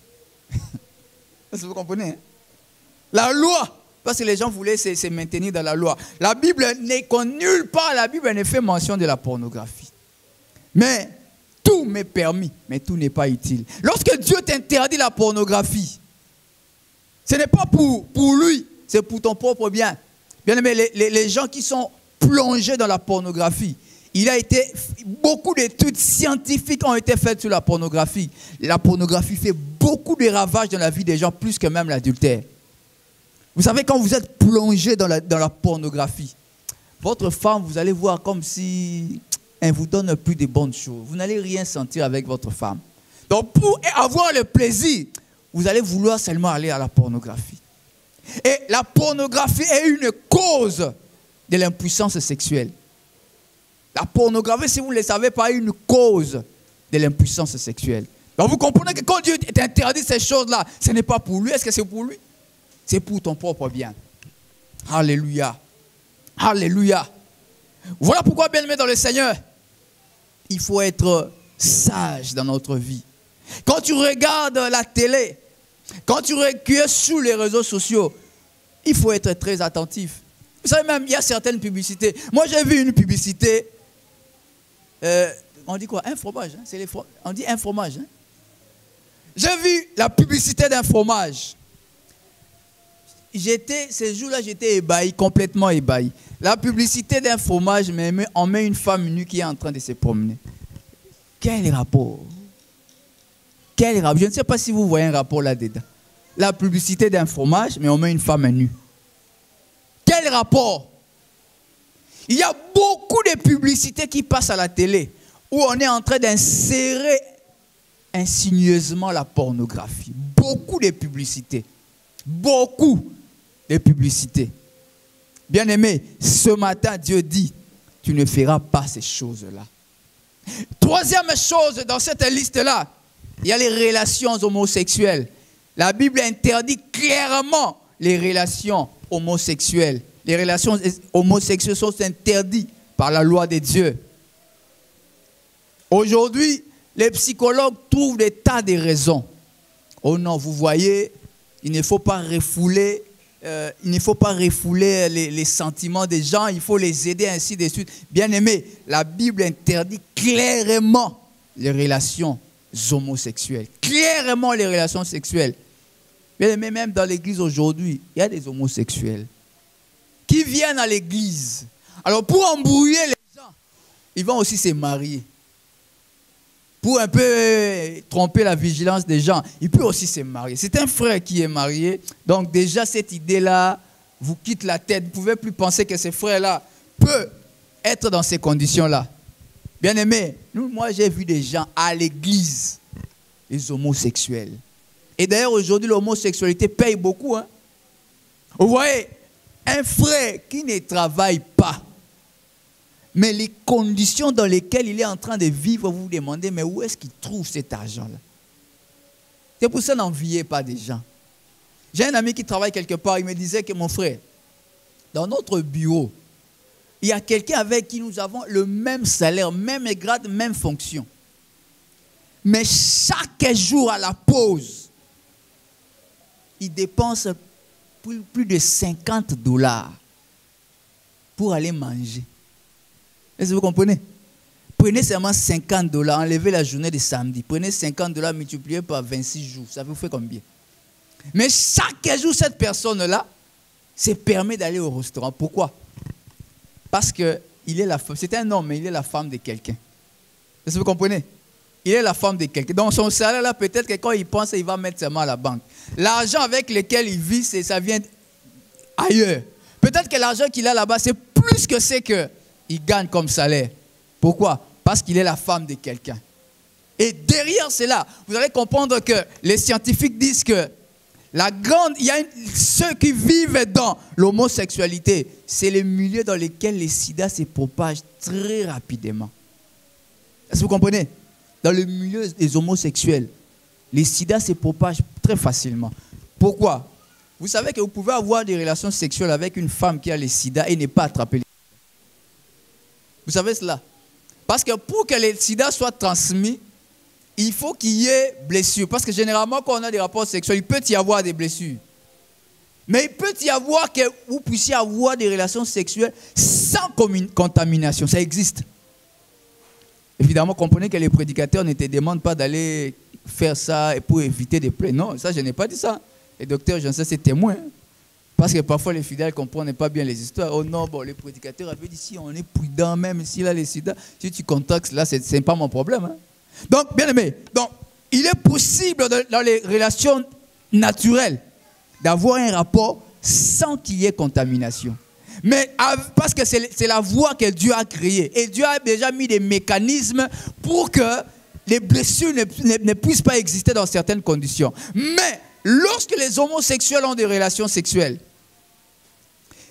Vous comprenez? Hein? La loi. Parce que les gens voulaient se maintenir dans la loi. La Bible n'est qu'en nulle part, la Bible ne fait mention de la pornographie. Mais tout m'est permis, mais tout n'est pas utile. Lorsque Dieu t'interdit la pornographie, ce n'est pas pour lui, c'est pour ton propre bien. Bien aimé, les gens qui sont plongés dans la pornographie, beaucoup d'études scientifiques ont été faites sur la pornographie. La pornographie fait beaucoup de ravages dans la vie des gens, plus que même l'adultère. Vous savez, quand vous êtes plongé dans la pornographie, votre femme, vous allez voir comme si elle ne vous donne plus de bonnes choses. Vous n'allez rien sentir avec votre femme. Donc, pour avoir le plaisir, vous allez vouloir seulement aller à la pornographie. Et la pornographie est une cause de l'impuissance sexuelle. La pornographie, si vous ne le savez pas, est une cause de l'impuissance sexuelle. Donc, vous comprenez que quand Dieu t'interdit ces choses-là, ce n'est pas pour lui. Est-ce que c'est pour lui? C'est pour ton propre bien. Alléluia. Alléluia. Voilà pourquoi, bien-aimé dans le Seigneur, il faut être sage dans notre vie. Quand tu regardes la télé, quand tu es sur les réseaux sociaux, il faut être très attentif. Vous savez même, il y a certaines publicités. Moi, j'ai vu une publicité, on dit quoi? Un fromage. Hein? On dit un fromage. Hein? J'ai vu la publicité d'un fromage. Ces jours-là, j'étais ébahi, complètement ébahi. La publicité d'un fromage, on met une femme nue qui est en train de se promener. Quel rapport? Quel rapport? Je ne sais pas si vous voyez un rapport là-dedans. La publicité d'un fromage, mais on met une femme nue. Quel rapport? Il y a beaucoup de publicités qui passent à la télé où on est en train d'insérer insinueusement la pornographie. Beaucoup de publicités. Beaucoup de publicités. Bien-aimé, ce matin, Dieu dit, tu ne feras pas ces choses-là. Troisième chose dans cette liste-là, il y a les relations homosexuelles. La Bible interdit clairement les relations homosexuelles. Les relations homosexuelles sont interdites par la loi de Dieu. Aujourd'hui, les psychologues trouvent des tas de raisons. Oh non, vous voyez, il ne faut pas refouler, les sentiments des gens, il faut les aider ainsi de suite. Bien aimé, la Bible interdit clairement les relations homosexuelles. Clairement les relations sexuelles. Bien aimé, même dans l'église aujourd'hui, il y a des homosexuels qui viennent à l'église. Alors pour embrouiller les gens, ils vont aussi se marier. Pour un peu tromper la vigilance des gens, il peut aussi se marier. C'est un frère qui est marié, donc déjà cette idée-là vous quitte la tête. Vous ne pouvez plus penser que ce frère-là peut être dans ces conditions-là. Bien aimé, moi j'ai vu des gens à l'église, les homosexuels. Et d'ailleurs aujourd'hui l'homosexualité paye beaucoup. Hein? Vous voyez, un frère qui ne travaille pas, mais les conditions dans lesquelles il est en train de vivre, vous vous demandez, mais où est-ce qu'il trouve cet argent-là? C'est pour ça n'enviez pas des gens. J'ai un ami qui travaille quelque part, il me disait que mon frère, dans notre bureau, il y a quelqu'un avec qui nous avons le même salaire, même grade, même fonction. Mais chaque jour à la pause, il dépense plus de $50 pour aller manger. Est-ce que vous comprenez? Prenez seulement $50, enlevez la journée de samedi. Prenez $50 multiplié par 26 jours. Ça vous fait combien? Mais chaque jour, cette personne-là se permet d'aller au restaurant. Pourquoi? Parce que c'est un homme, mais il est la femme de quelqu'un. Est-ce que vous comprenez? Il est la femme de quelqu'un. Donc son salaire-là, peut-être que quand il pense, il va mettre seulement à la banque. L'argent avec lequel il vit, ça vient ailleurs. Peut-être que l'argent qu'il a là-bas, c'est plus que ce qu'il gagne comme salaire. Pourquoi? Parce qu'il est la femme de quelqu'un. Et derrière cela, vous allez comprendre que les scientifiques disent que ceux qui vivent dans l'homosexualité, c'est les milieux dans lesquels les sida se propagent très rapidement. Est-ce que vous comprenez? Dans le milieu des homosexuels, les sida se propagent très facilement. Pourquoi? Vous savez que vous pouvez avoir des relations sexuelles avec une femme qui a les sida et ne pas attraper les sida. Vous savez cela? Parce que pour que les sida soient transmis, il faut qu'il y ait blessure. Parce que généralement, quand on a des rapports sexuels, il peut y avoir des blessures. Mais il peut y avoir que vous puissiez avoir des relations sexuelles sans contamination. Ça existe. Évidemment, comprenez que les prédicateurs ne te demandent pas d'aller faire ça pour éviter des plaies. Non, ça, je n'ai pas dit ça. Les docteurs, j'en sais, c'est témoin. Parce que parfois, les fidèles ne comprennent pas bien les histoires. Oh non, bon, les prédicateurs avaient dit, si on est prudent, même s'il a les sida, si tu contactes, là, ce n'est pas mon problème. Hein. Donc, bien aimé, il est possible dans les relations naturelles d'avoir un rapport sans qu'il y ait contamination. Mais parce que c'est la voie que Dieu a créée. Et Dieu a déjà mis des mécanismes pour que les blessures ne puissent pas exister dans certaines conditions. Mais lorsque les homosexuels ont des relations sexuelles,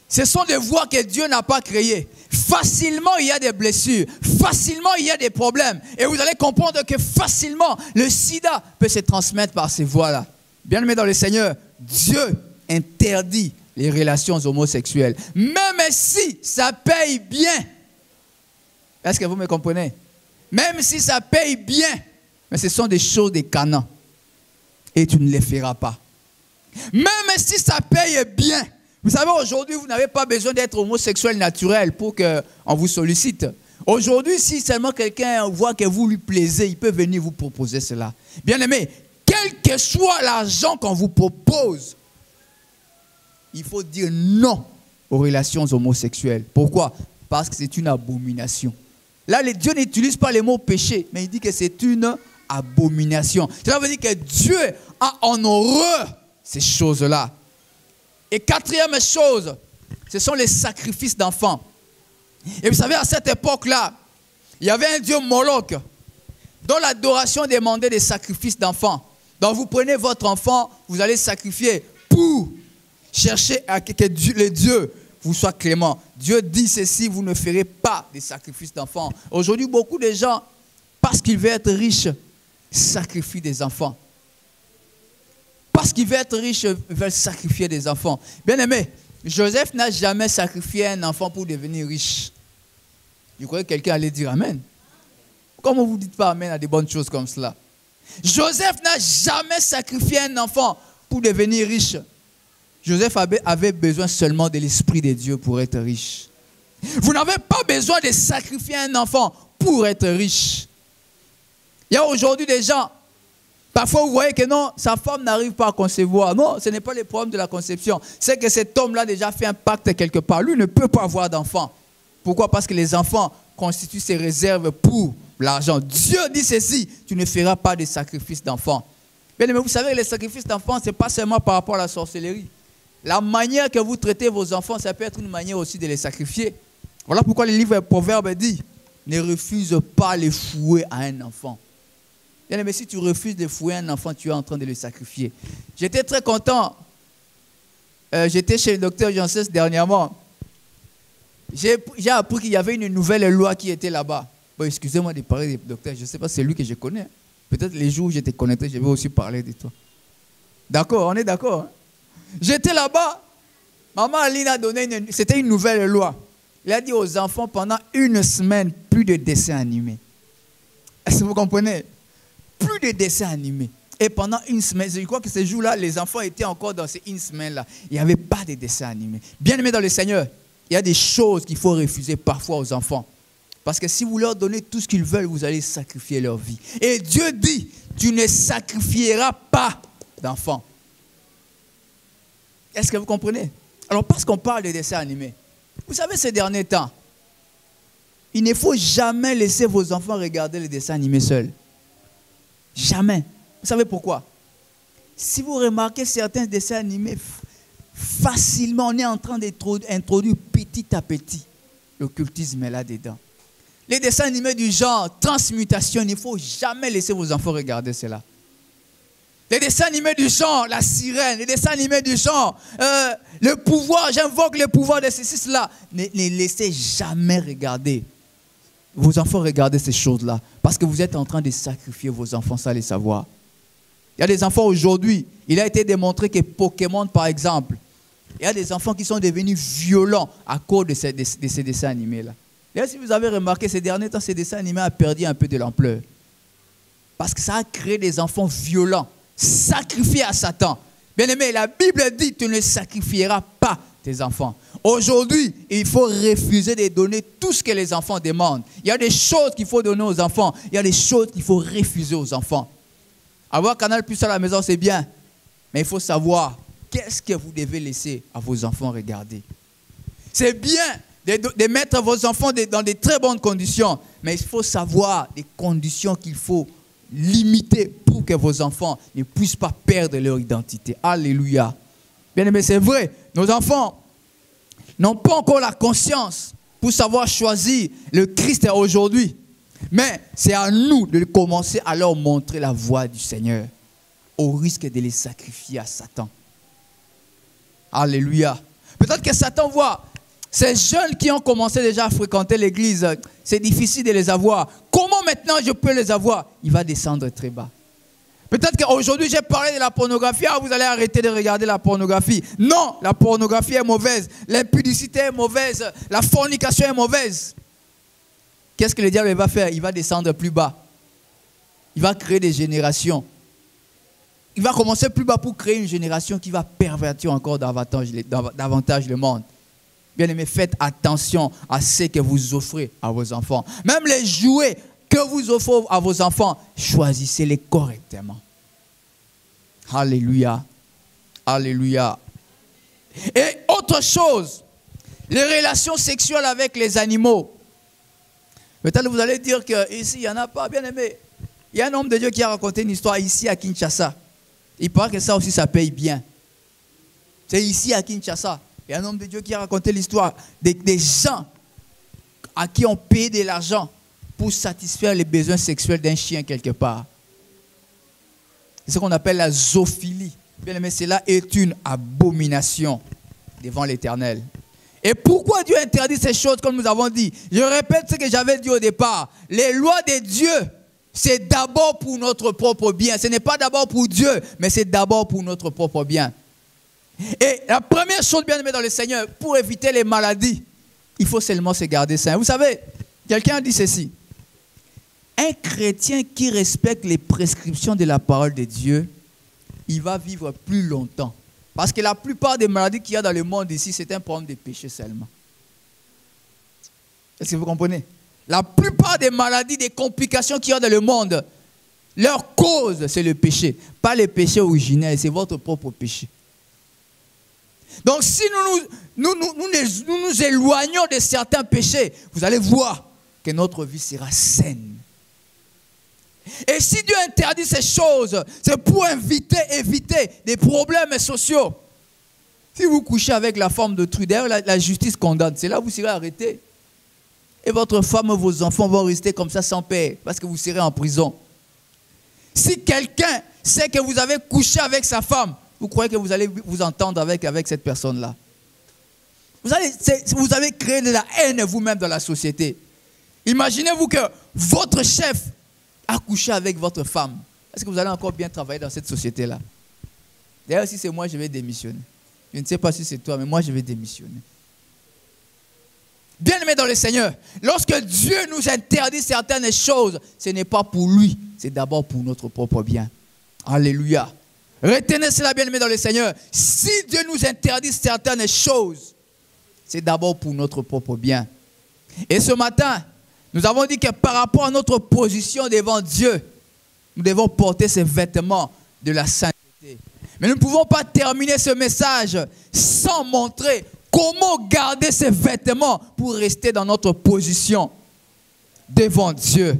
ce sont des voies que Dieu n'a pas créées. Facilement, il y a des blessures. Facilement, il y a des problèmes. Et vous allez comprendre que facilement, le sida peut se transmettre par ces voies-là. Bien-aimés dans le Seigneur, Dieu interdit les relations homosexuelles. Même si ça paye bien. Est-ce que vous me comprenez? Même si ça paye bien. Mais ce sont des choses de Canaan. Et tu ne les feras pas. Même si ça paye bien. Vous savez, aujourd'hui, vous n'avez pas besoin d'être homosexuel naturel pour qu'on vous sollicite. Aujourd'hui, si seulement quelqu'un voit que vous lui plaisez, il peut venir vous proposer cela. Bien aimé, quel que soit l'argent qu'on vous propose, il faut dire non aux relations homosexuelles. Pourquoi? Parce que c'est une abomination. Là, Dieu n'utilise pas les mots péché, mais il dit que c'est une abomination. Cela veut dire que Dieu a en horreur ces choses-là. Et quatrième chose, ce sont les sacrifices d'enfants. Et vous savez, à cette époque-là, il y avait un dieu Moloch dont l'adoration demandait des sacrifices d'enfants. Donc vous prenez votre enfant, vous allez sacrifier pour chercher à que le Dieu vous soit clément. Dieu dit ceci, vous ne ferez pas des sacrifices d'enfants. Aujourd'hui, beaucoup de gens, parce qu'ils veulent être riches, sacrifient des enfants. Parce qu'ils veulent être riches, veulent sacrifier des enfants. Bien aimé, Joseph n'a jamais sacrifié un enfant pour devenir riche. Je croyais que quelqu'un allait dire Amen. Comment vous ne dites pas Amen à des bonnes choses comme cela? Joseph n'a jamais sacrifié un enfant pour devenir riche. Joseph avait besoin seulement de l'Esprit de Dieu pour être riche. Vous n'avez pas besoin de sacrifier un enfant pour être riche. Il y a aujourd'hui des gens, parfois vous voyez que non, sa femme n'arrive pas à concevoir. Non, ce n'est pas le problème de la conception. C'est que cet homme-là a déjà fait un pacte quelque part. Lui ne peut pas avoir d'enfant. Pourquoi? Parce que les enfants constituent ses réserves pour l'argent. Dieu dit ceci, tu ne feras pas de sacrifice d'enfants. Mais vous savez, les sacrifices d'enfants, ce n'est pas seulement par rapport à la sorcellerie. La manière que vous traitez vos enfants, ça peut être une manière aussi de les sacrifier. Voilà pourquoi le livre Proverbe dit, ne refuse pas les fouets à un enfant. Mais si tu refuses de fouer un enfant, tu es en train de le sacrifier. J'étais très content. J'étais chez le docteur Janssens dernièrement. J'ai appris qu'il y avait une nouvelle loi qui était là-bas. Bon, excusez-moi de parler du docteur, je ne sais pas, c'est lui que je connais. Peut-être les jours où j'étais connecté, je vais aussi parler de toi. D'accord, on est d'accord. Hein? J'étais là-bas. Maman Aline a donné c'était une nouvelle loi. Il a dit aux enfants pendant une semaine, plus de dessins animés. Est-ce que vous comprenez? Plus de dessins animés. Et pendant une semaine, je crois que ce jour-là, les enfants étaient encore dans ces une semaine-là. Il n'y avait pas de dessins animés. Bien aimés dans le Seigneur, il y a des choses qu'il faut refuser parfois aux enfants. Parce que si vous leur donnez tout ce qu'ils veulent, vous allez sacrifier leur vie. Et Dieu dit, tu ne sacrifieras pas d'enfants. Est-ce que vous comprenez? Alors, parce qu'on parle de dessins animés, vous savez, ces derniers temps, il ne faut jamais laisser vos enfants regarder les dessins animés seuls. Jamais. Vous savez pourquoi? Si vous remarquez certains dessins animés, facilement, on est en train d'introduire petit à petit l'occultisme est là-dedans. Les dessins animés du genre transmutation, il ne faut jamais laisser vos enfants regarder cela. Les dessins animés du genre, la sirène, les dessins animés du genre, le pouvoir, j'invoque le pouvoir de ceci, cela. Ne laissez jamais regarder. Vos enfants regarder ces choses-là. Parce que vous êtes en train de sacrifier vos enfants sans les savoir. Il y a des enfants aujourd'hui, il a été démontré que Pokémon, par exemple, il y a des enfants qui sont devenus violents à cause de ces dessins animés-là. Et si vous avez remarqué, ces derniers temps, ces dessins animés ont perdu un peu de l'ampleur. Parce que ça a créé des enfants violents, sacrifiés à Satan. Bien aimé, la Bible dit, tu ne sacrifieras pas tes enfants. Aujourd'hui, il faut refuser de donner tout ce que les enfants demandent. Il y a des choses qu'il faut donner aux enfants. Il y a des choses qu'il faut refuser aux enfants. Avoir Canal+ à la maison, c'est bien. Mais il faut savoir qu'est-ce que vous devez laisser à vos enfants regarder. C'est bien de mettre vos enfants dans de très bonnes conditions. Mais il faut savoir les conditions qu'il faut limiter pour que vos enfants ne puissent pas perdre leur identité. Alléluia. Bien aimé, c'est vrai. Nos enfants n'ont pas encore la conscience pour savoir choisir le Christ aujourd'hui. Mais c'est à nous de commencer à leur montrer la voie du Seigneur, au risque de les sacrifier à Satan. Alléluia. Peut-être que Satan voit ces jeunes qui ont commencé déjà à fréquenter l'église, c'est difficile de les avoir. Comment maintenant je peux les avoir? Il va descendre très bas. Peut-être qu'aujourd'hui j'ai parlé de la pornographie, vous allez arrêter de regarder la pornographie. Non, la pornographie est mauvaise, l'impudicité est mauvaise, la fornication est mauvaise. Qu'est-ce que le diable va faire? Il va descendre plus bas. Il va créer des générations. Il va commencer plus bas pour créer une génération qui va pervertir encore davantage le monde. Bien aimé, faites attention à ce que vous offrez à vos enfants. Même les jouets que vous offrez à vos enfants, choisissez-les correctement. Alléluia. Alléluia. Et autre chose, les relations sexuelles avec les animaux. Peut-être vous allez dire qu'ici, il n'y en a pas. Bien aimé, il y a un homme de Dieu qui a raconté une histoire ici à Kinshasa. Il paraît que ça aussi, ça paye bien. C'est ici à Kinshasa. Il y a un homme de Dieu qui a raconté l'histoire des gens à qui on paye de l'argent pour satisfaire les besoins sexuels d'un chien quelque part. C'est ce qu'on appelle la zoophilie. Bien aimé, cela est une abomination devant l'Éternel. Et pourquoi Dieu interdit ces choses comme nous avons dit? Je répète ce que j'avais dit au départ. Les lois de Dieu, c'est d'abord pour notre propre bien. Ce n'est pas d'abord pour Dieu, mais c'est d'abord pour notre propre bien. Et la première chose, bien aimée dans le Seigneur, pour éviter les maladies, il faut seulement se garder sain. Vous savez, Quelqu'un a dit ceci. Un chrétien qui respecte les prescriptions de la parole de Dieu, il va vivre plus longtemps. Parce que la plupart des maladies qu'il y a dans le monde ici, c'est un problème de péché seulement. Est-ce que vous comprenez? La plupart des maladies, des complications qu'il y a dans le monde, leur cause, c'est le péché. Pas le péché originel, c'est votre propre péché. Donc si nous éloignons de certains péchés, vous allez voir que notre vie sera saine. Et si Dieu interdit ces choses, c'est pour éviter des problèmes sociaux. Si vous couchez avec la femme d'autrui, d'ailleurs la justice condamne, c'est là que vous serez arrêté. Et votre femme, vos enfants vont rester comme ça sans paix, parce que vous serez en prison. Si quelqu'un sait que vous avez couché avec sa femme, vous croyez que vous allez vous entendre avec cette personne-là? Vous avez créé de la haine vous-même dans la société. Imaginez-vous que votre chef a couché avec votre femme. Est-ce que vous allez encore bien travailler dans cette société-là? D'ailleurs, si c'est moi, je vais démissionner. Je ne sais pas si c'est toi, mais moi, je vais démissionner. Bien-aimés dans le Seigneur, lorsque Dieu nous interdit certaines choses, ce n'est pas pour lui, c'est d'abord pour notre propre bien. Alléluia. Retenez cela, bien-aimés dans le Seigneur. Si Dieu nous interdit certaines choses, c'est d'abord pour notre propre bien. Et ce matin, nous avons dit que par rapport à notre position devant Dieu, nous devons porter ces vêtements de la sainteté. Mais nous ne pouvons pas terminer ce message sans montrer comment garder ces vêtements pour rester dans notre position devant Dieu.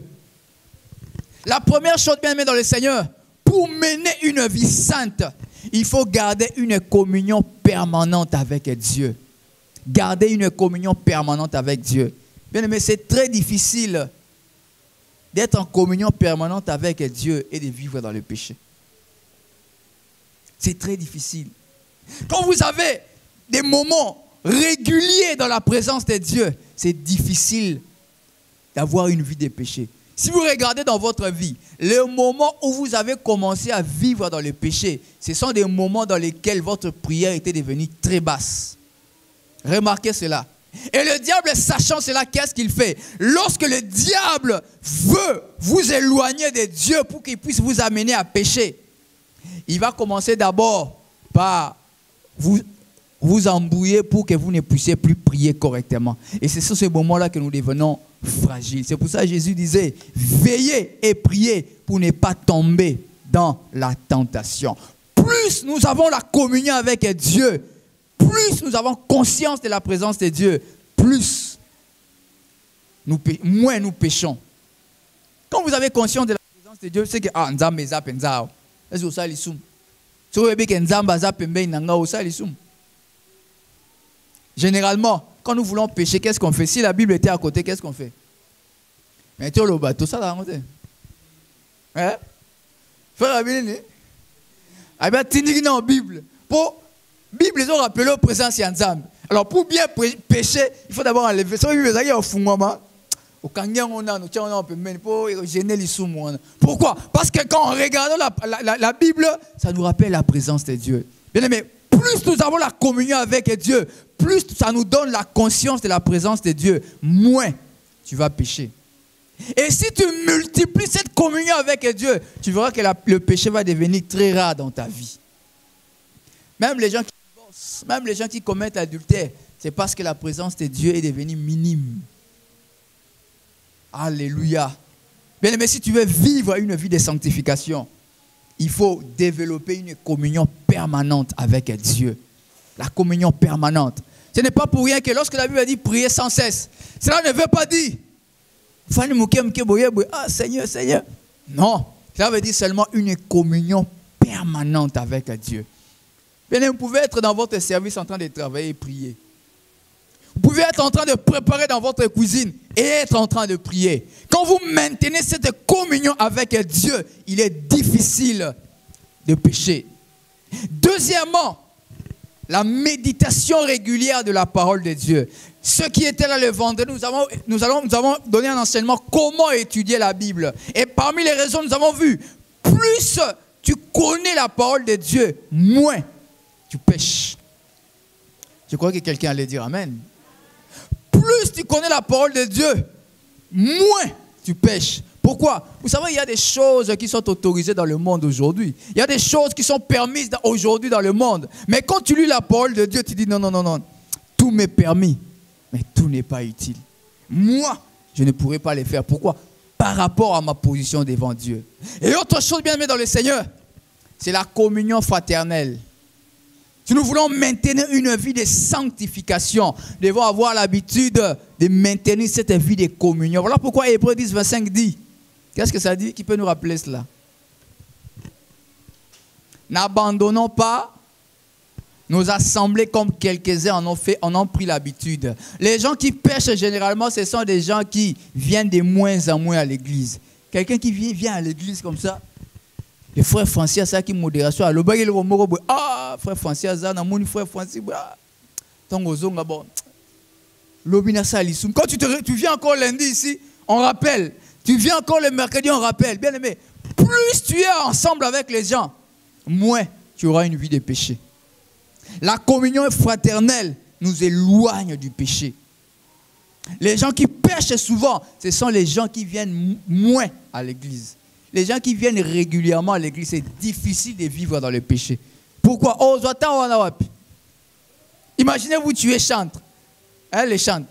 La première chose, bien-aimés dans le Seigneur, pour mener une vie sainte, il faut garder une communion permanente avec Dieu. Garder une communion permanente avec Dieu. Bien-aimés, c'est très difficile d'être en communion permanente avec Dieu et de vivre dans le péché. C'est très difficile. Quand vous avez des moments réguliers dans la présence de Dieu, c'est difficile d'avoir une vie de péché. Si vous regardez dans votre vie, les moments où vous avez commencé à vivre dans le péché, ce sont des moments dans lesquels votre prière était devenue très basse. Remarquez cela. Et le diable, sachant cela, qu'est-ce qu'il fait? Lorsque le diable veut vous éloigner de Dieu pour qu'il puisse vous amener à pécher, il va commencer d'abord par vous embrouiller pour que vous ne puissiez plus prier correctement. Et c'est sur ce moment-là que nous devenons fragiles. C'est pour ça que Jésus disait, veillez et priez pour ne pas tomber dans la tentation. Plus nous avons la communion avec Dieu, plus nous avons conscience de la présence de Dieu, moins nous péchons. Quand vous avez conscience de la présence de Dieu, c'est que Nzambe zapenzao. Est-ce que ça lisum? Si vous avez que Nzamba zapembe nanga osa lisum. Généralement, quand nous voulons pécher, qu'est-ce qu'on fait? Si la Bible était à côté, qu'est-ce qu'on fait? Mais tu as le bateau, ça là, hein? Frère Abine, ah bien, tu dis dans la Bible. Pour Bible, ils ont rappelé au présence de Nzambe. Alors, pour bien pécher, il faut d'abord enlever. Ça, il y a un fou moment. Pourquoi? Parce que quand on regarde la Bible, ça nous rappelle la présence de Dieu. Bien aimé, plus nous avons la communion avec Dieu, plus ça nous donne la conscience de la présence de Dieu, moins tu vas pécher. Et si tu multiplies cette communion avec Dieu, tu verras que le péché va devenir très rare dans ta vie. Même les gens qui divorcent, même les gens qui commettent l'adultère, c'est parce que la présence de Dieu est devenue minime. Alléluia. Bien aimé, si tu veux vivre une vie de sanctification, il faut développer une communion permanente avec Dieu. La communion permanente. Ce n'est pas pour rien que lorsque la Bible dit prier sans cesse, cela ne veut pas dire ah Seigneur, Seigneur. Non, cela veut dire seulement une communion permanente avec Dieu. Bien aimé, vous pouvez être dans votre service en train de travailler et prier. Vous pouvez être en train de préparer dans votre cuisine et être en train de prier. Quand vous maintenez cette communion avec Dieu, il est difficile de pécher. Deuxièmement, la méditation régulière de la parole de Dieu. Ceux qui étaient là le vendredi, nous avons donné un enseignement comment étudier la Bible. Et parmi les raisons, nous avons vu, plus tu connais la parole de Dieu, moins tu pêches. Je crois que quelqu'un allait dire Amen. Plus tu connais la parole de Dieu, moins tu pêches. Pourquoi? Vous savez, il y a des choses qui sont autorisées dans le monde aujourd'hui. Il y a des choses qui sont permises aujourd'hui dans le monde. Mais quand tu lis la parole de Dieu, tu dis non, non, non, non. Tout m'est permis, mais tout n'est pas utile. Moi, je ne pourrais pas les faire. Pourquoi? Par rapport à ma position devant Dieu. Et autre chose bien aimée dans le Seigneur, c'est la communion fraternelle. Si nous voulons maintenir une vie de sanctification, nous devons avoir l'habitude de maintenir cette vie de communion. Voilà pourquoi Hébreux 10, 25 dit, qu'est-ce que ça dit? Qui peut nous rappeler cela? N'abandonnons pas nos assemblées comme quelques-uns en ont pris l'habitude. Les gens qui pêchent généralement, ce sont des gens qui viennent de moins en moins à l'église. Quelqu'un qui vient à l'église comme ça, le frère Francis, ça qui modération. Ah, frère Francis, frère Francis, quand tu viens encore lundi ici, on rappelle. Tu viens encore le mercredi, on rappelle. Bien aimé, plus tu es ensemble avec les gens, moins tu auras une vie de péché. La communion fraternelle nous éloigne du péché. Les gens qui pêchent souvent, ce sont les gens qui viennent moins à l'église. Les gens qui viennent régulièrement à l'église, c'est difficile de vivre dans le péché. Pourquoi? Imaginez-vous tuer chantre. Elle les chante.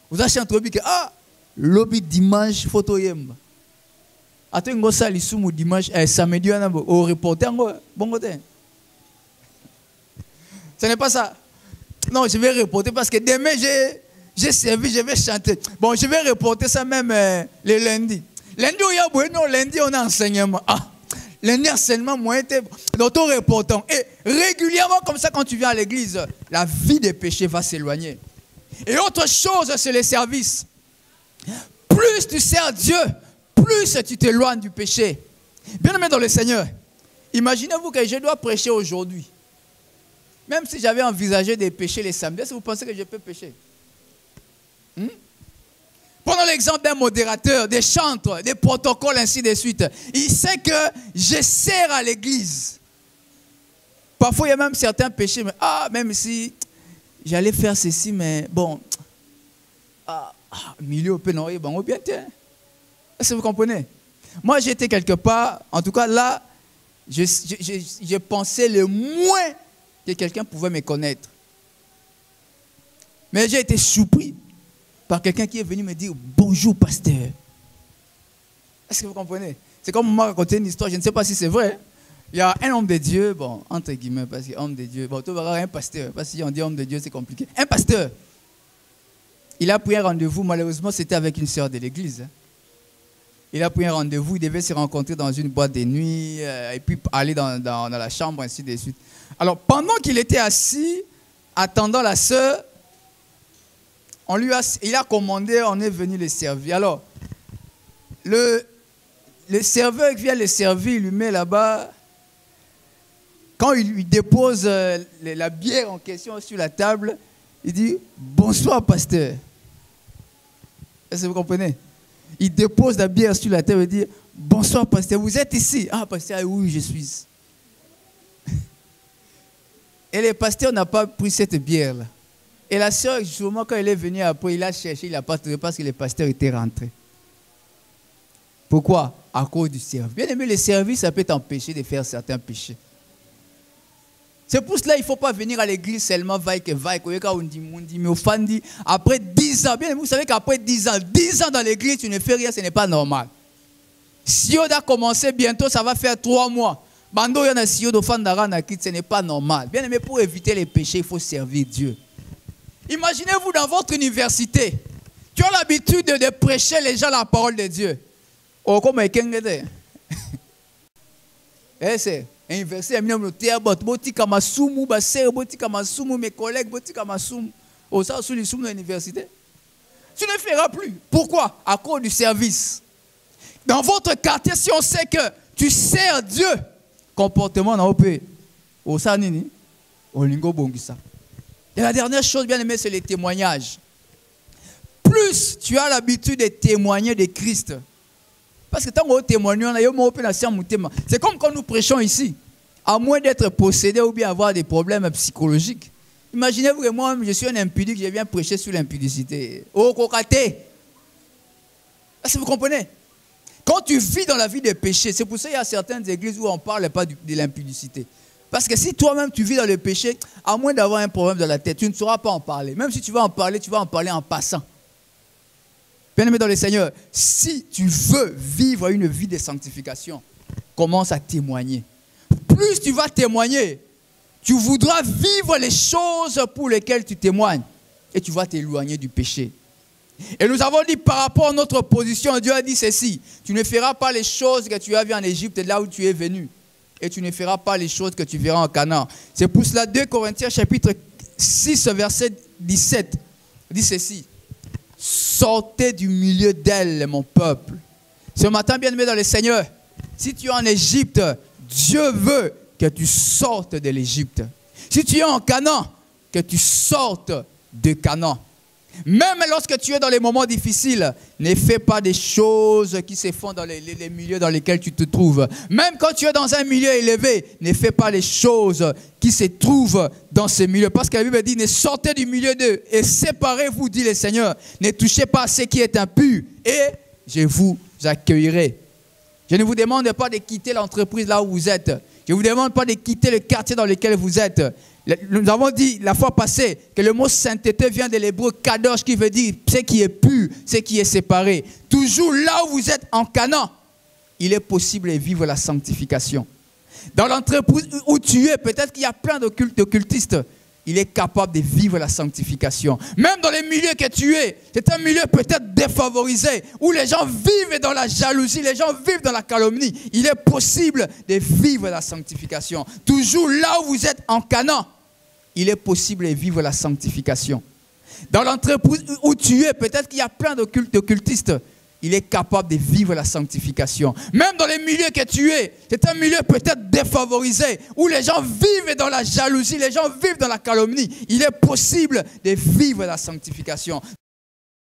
Vous avez chanté que lobby dimanche photo yemba. Attends ngo sali sumu dimanche samedi on a au reporter bon côté. Ce n'est pas ça. Non, je vais reporter parce que demain j'ai servi, je vais chanter. Bon, je vais reporter ça même le lundi. Lundi on a enseignement. Lundi enseignement moi était donc on reportons. Et régulièrement comme ça quand tu viens à l'église, la vie des péchés va s'éloigner. Et autre chose, c'est le service. Plus tu sers Dieu, plus tu t'éloignes du péché. Bien aimé dans le Seigneur, imaginez-vous que je dois prêcher aujourd'hui. Même si j'avais envisagé de pécher les samedis, est-ce que vous pensez que je peux pécher? Prenons l'exemple d'un modérateur, des chantres, des protocoles, ainsi de suite. Il sait que je sers à l'église. Parfois, il y a même certains péchés, mais même si j'allais faire ceci, mais bon, milieu peut non, bon, bien, est-ce que vous comprenez? Moi, j'étais quelque part, en tout cas là, je pensais le moins que quelqu'un pouvait me connaître. Mais j'ai été surpris par quelqu'un qui est venu me dire bonjour pasteur. Est-ce que vous comprenez? C'est comme moi raconter une histoire, je ne sais pas si c'est vrai. Il y a un homme de Dieu, bon, entre guillemets, parce que homme de Dieu, bon, tu vas avoir un pasteur, parce que si on dit homme de Dieu, c'est compliqué. Un pasteur, il a pris un rendez-vous, malheureusement, c'était avec une sœur de l'église. Il a pris un rendez-vous, il devait se rencontrer dans une boîte de nuit, et puis aller dans la chambre, ainsi de suite. Alors, pendant qu'il était assis, attendant la sœur, il a commandé, on est venu le servir. Alors, le serveur qui vient le servir, il lui met là-bas. Quand il lui dépose la bière en question sur la table, il dit « Bonsoir, pasteur ». Est-ce que vous comprenez? Il dépose la bière sur la table et dit « Bonsoir, pasteur, vous êtes ici ?»« Ah, pasteur, oui, je suis. » Et le pasteur n'a pas pris cette bière-là. Et la sœur, justement, quand elle est venue après, il a cherché, il n'a pas trouvé parce que le pasteur était rentré. Pourquoi? À cause du service. Bien aimé, le service, ça peut t'empêcher de faire certains péchés. C'est pour cela qu'il ne faut pas venir à l'église seulement, après 10 ans, bien aimé, vous savez qu'après 10 ans dans l'église, tu ne fais rien, ce n'est pas normal. Si on a commencé bientôt, ça va faire 3 mois. Ce n'est pas normal. Bien aimé, pour éviter les péchés, il faut servir Dieu. Imaginez-vous dans votre université, tu as l'habitude de prêcher les gens la parole de Dieu. Oh, comme mes collègues, oh, ça, sur l'université. Tu ne feras plus. Pourquoi? À cause du service. Dans votre quartier, si on sait que tu sers Dieu, comportement dans OP, au Sanini, au Lingo Bongisa. Et la dernière chose, bien aimé, c'est les témoignages. Plus tu as l'habitude de témoigner de Christ, parce que tant qu'on témoigne, c'est comme quand nous prêchons ici, à moins d'être possédé ou bien avoir des problèmes psychologiques. Imaginez-vous que moi, je suis un impudique, je viens prêcher sur l'impudicité. Oh, cocaté! Est-ce que vous comprenez? Quand tu vis dans la vie des péchés, c'est pour ça qu'il y a certaines églises où on ne parle pas de l'impudicité. Parce que si toi-même tu vis dans le péché, à moins d'avoir un problème dans la tête, tu ne sauras pas en parler. Même si tu vas en parler en passant. Bien-aimé dans le Seigneur, si tu veux vivre une vie de sanctification, commence à témoigner. Plus tu vas témoigner, tu voudras vivre les choses pour lesquelles tu témoignes. Et tu vas t'éloigner du péché. Et nous avons dit par rapport à notre position, Dieu a dit ceci: tu ne feras pas les choses que tu as vues en Égypte, là où tu es venu. Et tu ne feras pas les choses que tu verras en Canaan. C'est pour cela 2 Corinthiens chapitre 6, verset 17, dit ceci: sortez du milieu d'elle, mon peuple. Ce matin, bien-aimé dans le Seigneur, si tu es en Égypte, Dieu veut que tu sortes de l'Égypte. Si tu es en Canaan, que tu sortes de Canaan. Même lorsque tu es dans les moments difficiles, ne fais pas des choses qui se font dans les milieux dans lesquels tu te trouves. Même quand tu es dans un milieu élevé, ne fais pas les choses qui se trouvent dans ces milieux. Parce que la Bible dit, ne sortez du milieu d'eux et séparez-vous, dit le Seigneur. Ne touchez pas à ce qui est impur et je vous accueillerai. Je ne vous demande pas de quitter l'entreprise là où vous êtes. Je ne vous demande pas de quitter le quartier dans lequel vous êtes. Nous avons dit la fois passée que le mot sainteté vient de l'hébreu kadosh, qui veut dire ce qui est pur, ce qui est séparé. Toujours là où vous êtes en Canaan, il est possible de vivre la sanctification. Dans l'entreprise où tu es, peut-être qu'il y a plein d'occultistes. Il est capable de vivre la sanctification. Même dans les milieux que tu es, c'est un milieu peut-être défavorisé, où les gens vivent dans la jalousie, les gens vivent dans la calomnie. Il est possible de vivre la sanctification. Toujours là où vous êtes en Canaan, il est possible de vivre la sanctification. Dans l'entreprise où tu es, peut-être qu'il y a plein d'occultistes. Il est capable de vivre la sanctification. Même dans les milieux que tu es, c'est un milieu peut-être défavorisé, où les gens vivent dans la jalousie, les gens vivent dans la calomnie. Il est possible de vivre la sanctification.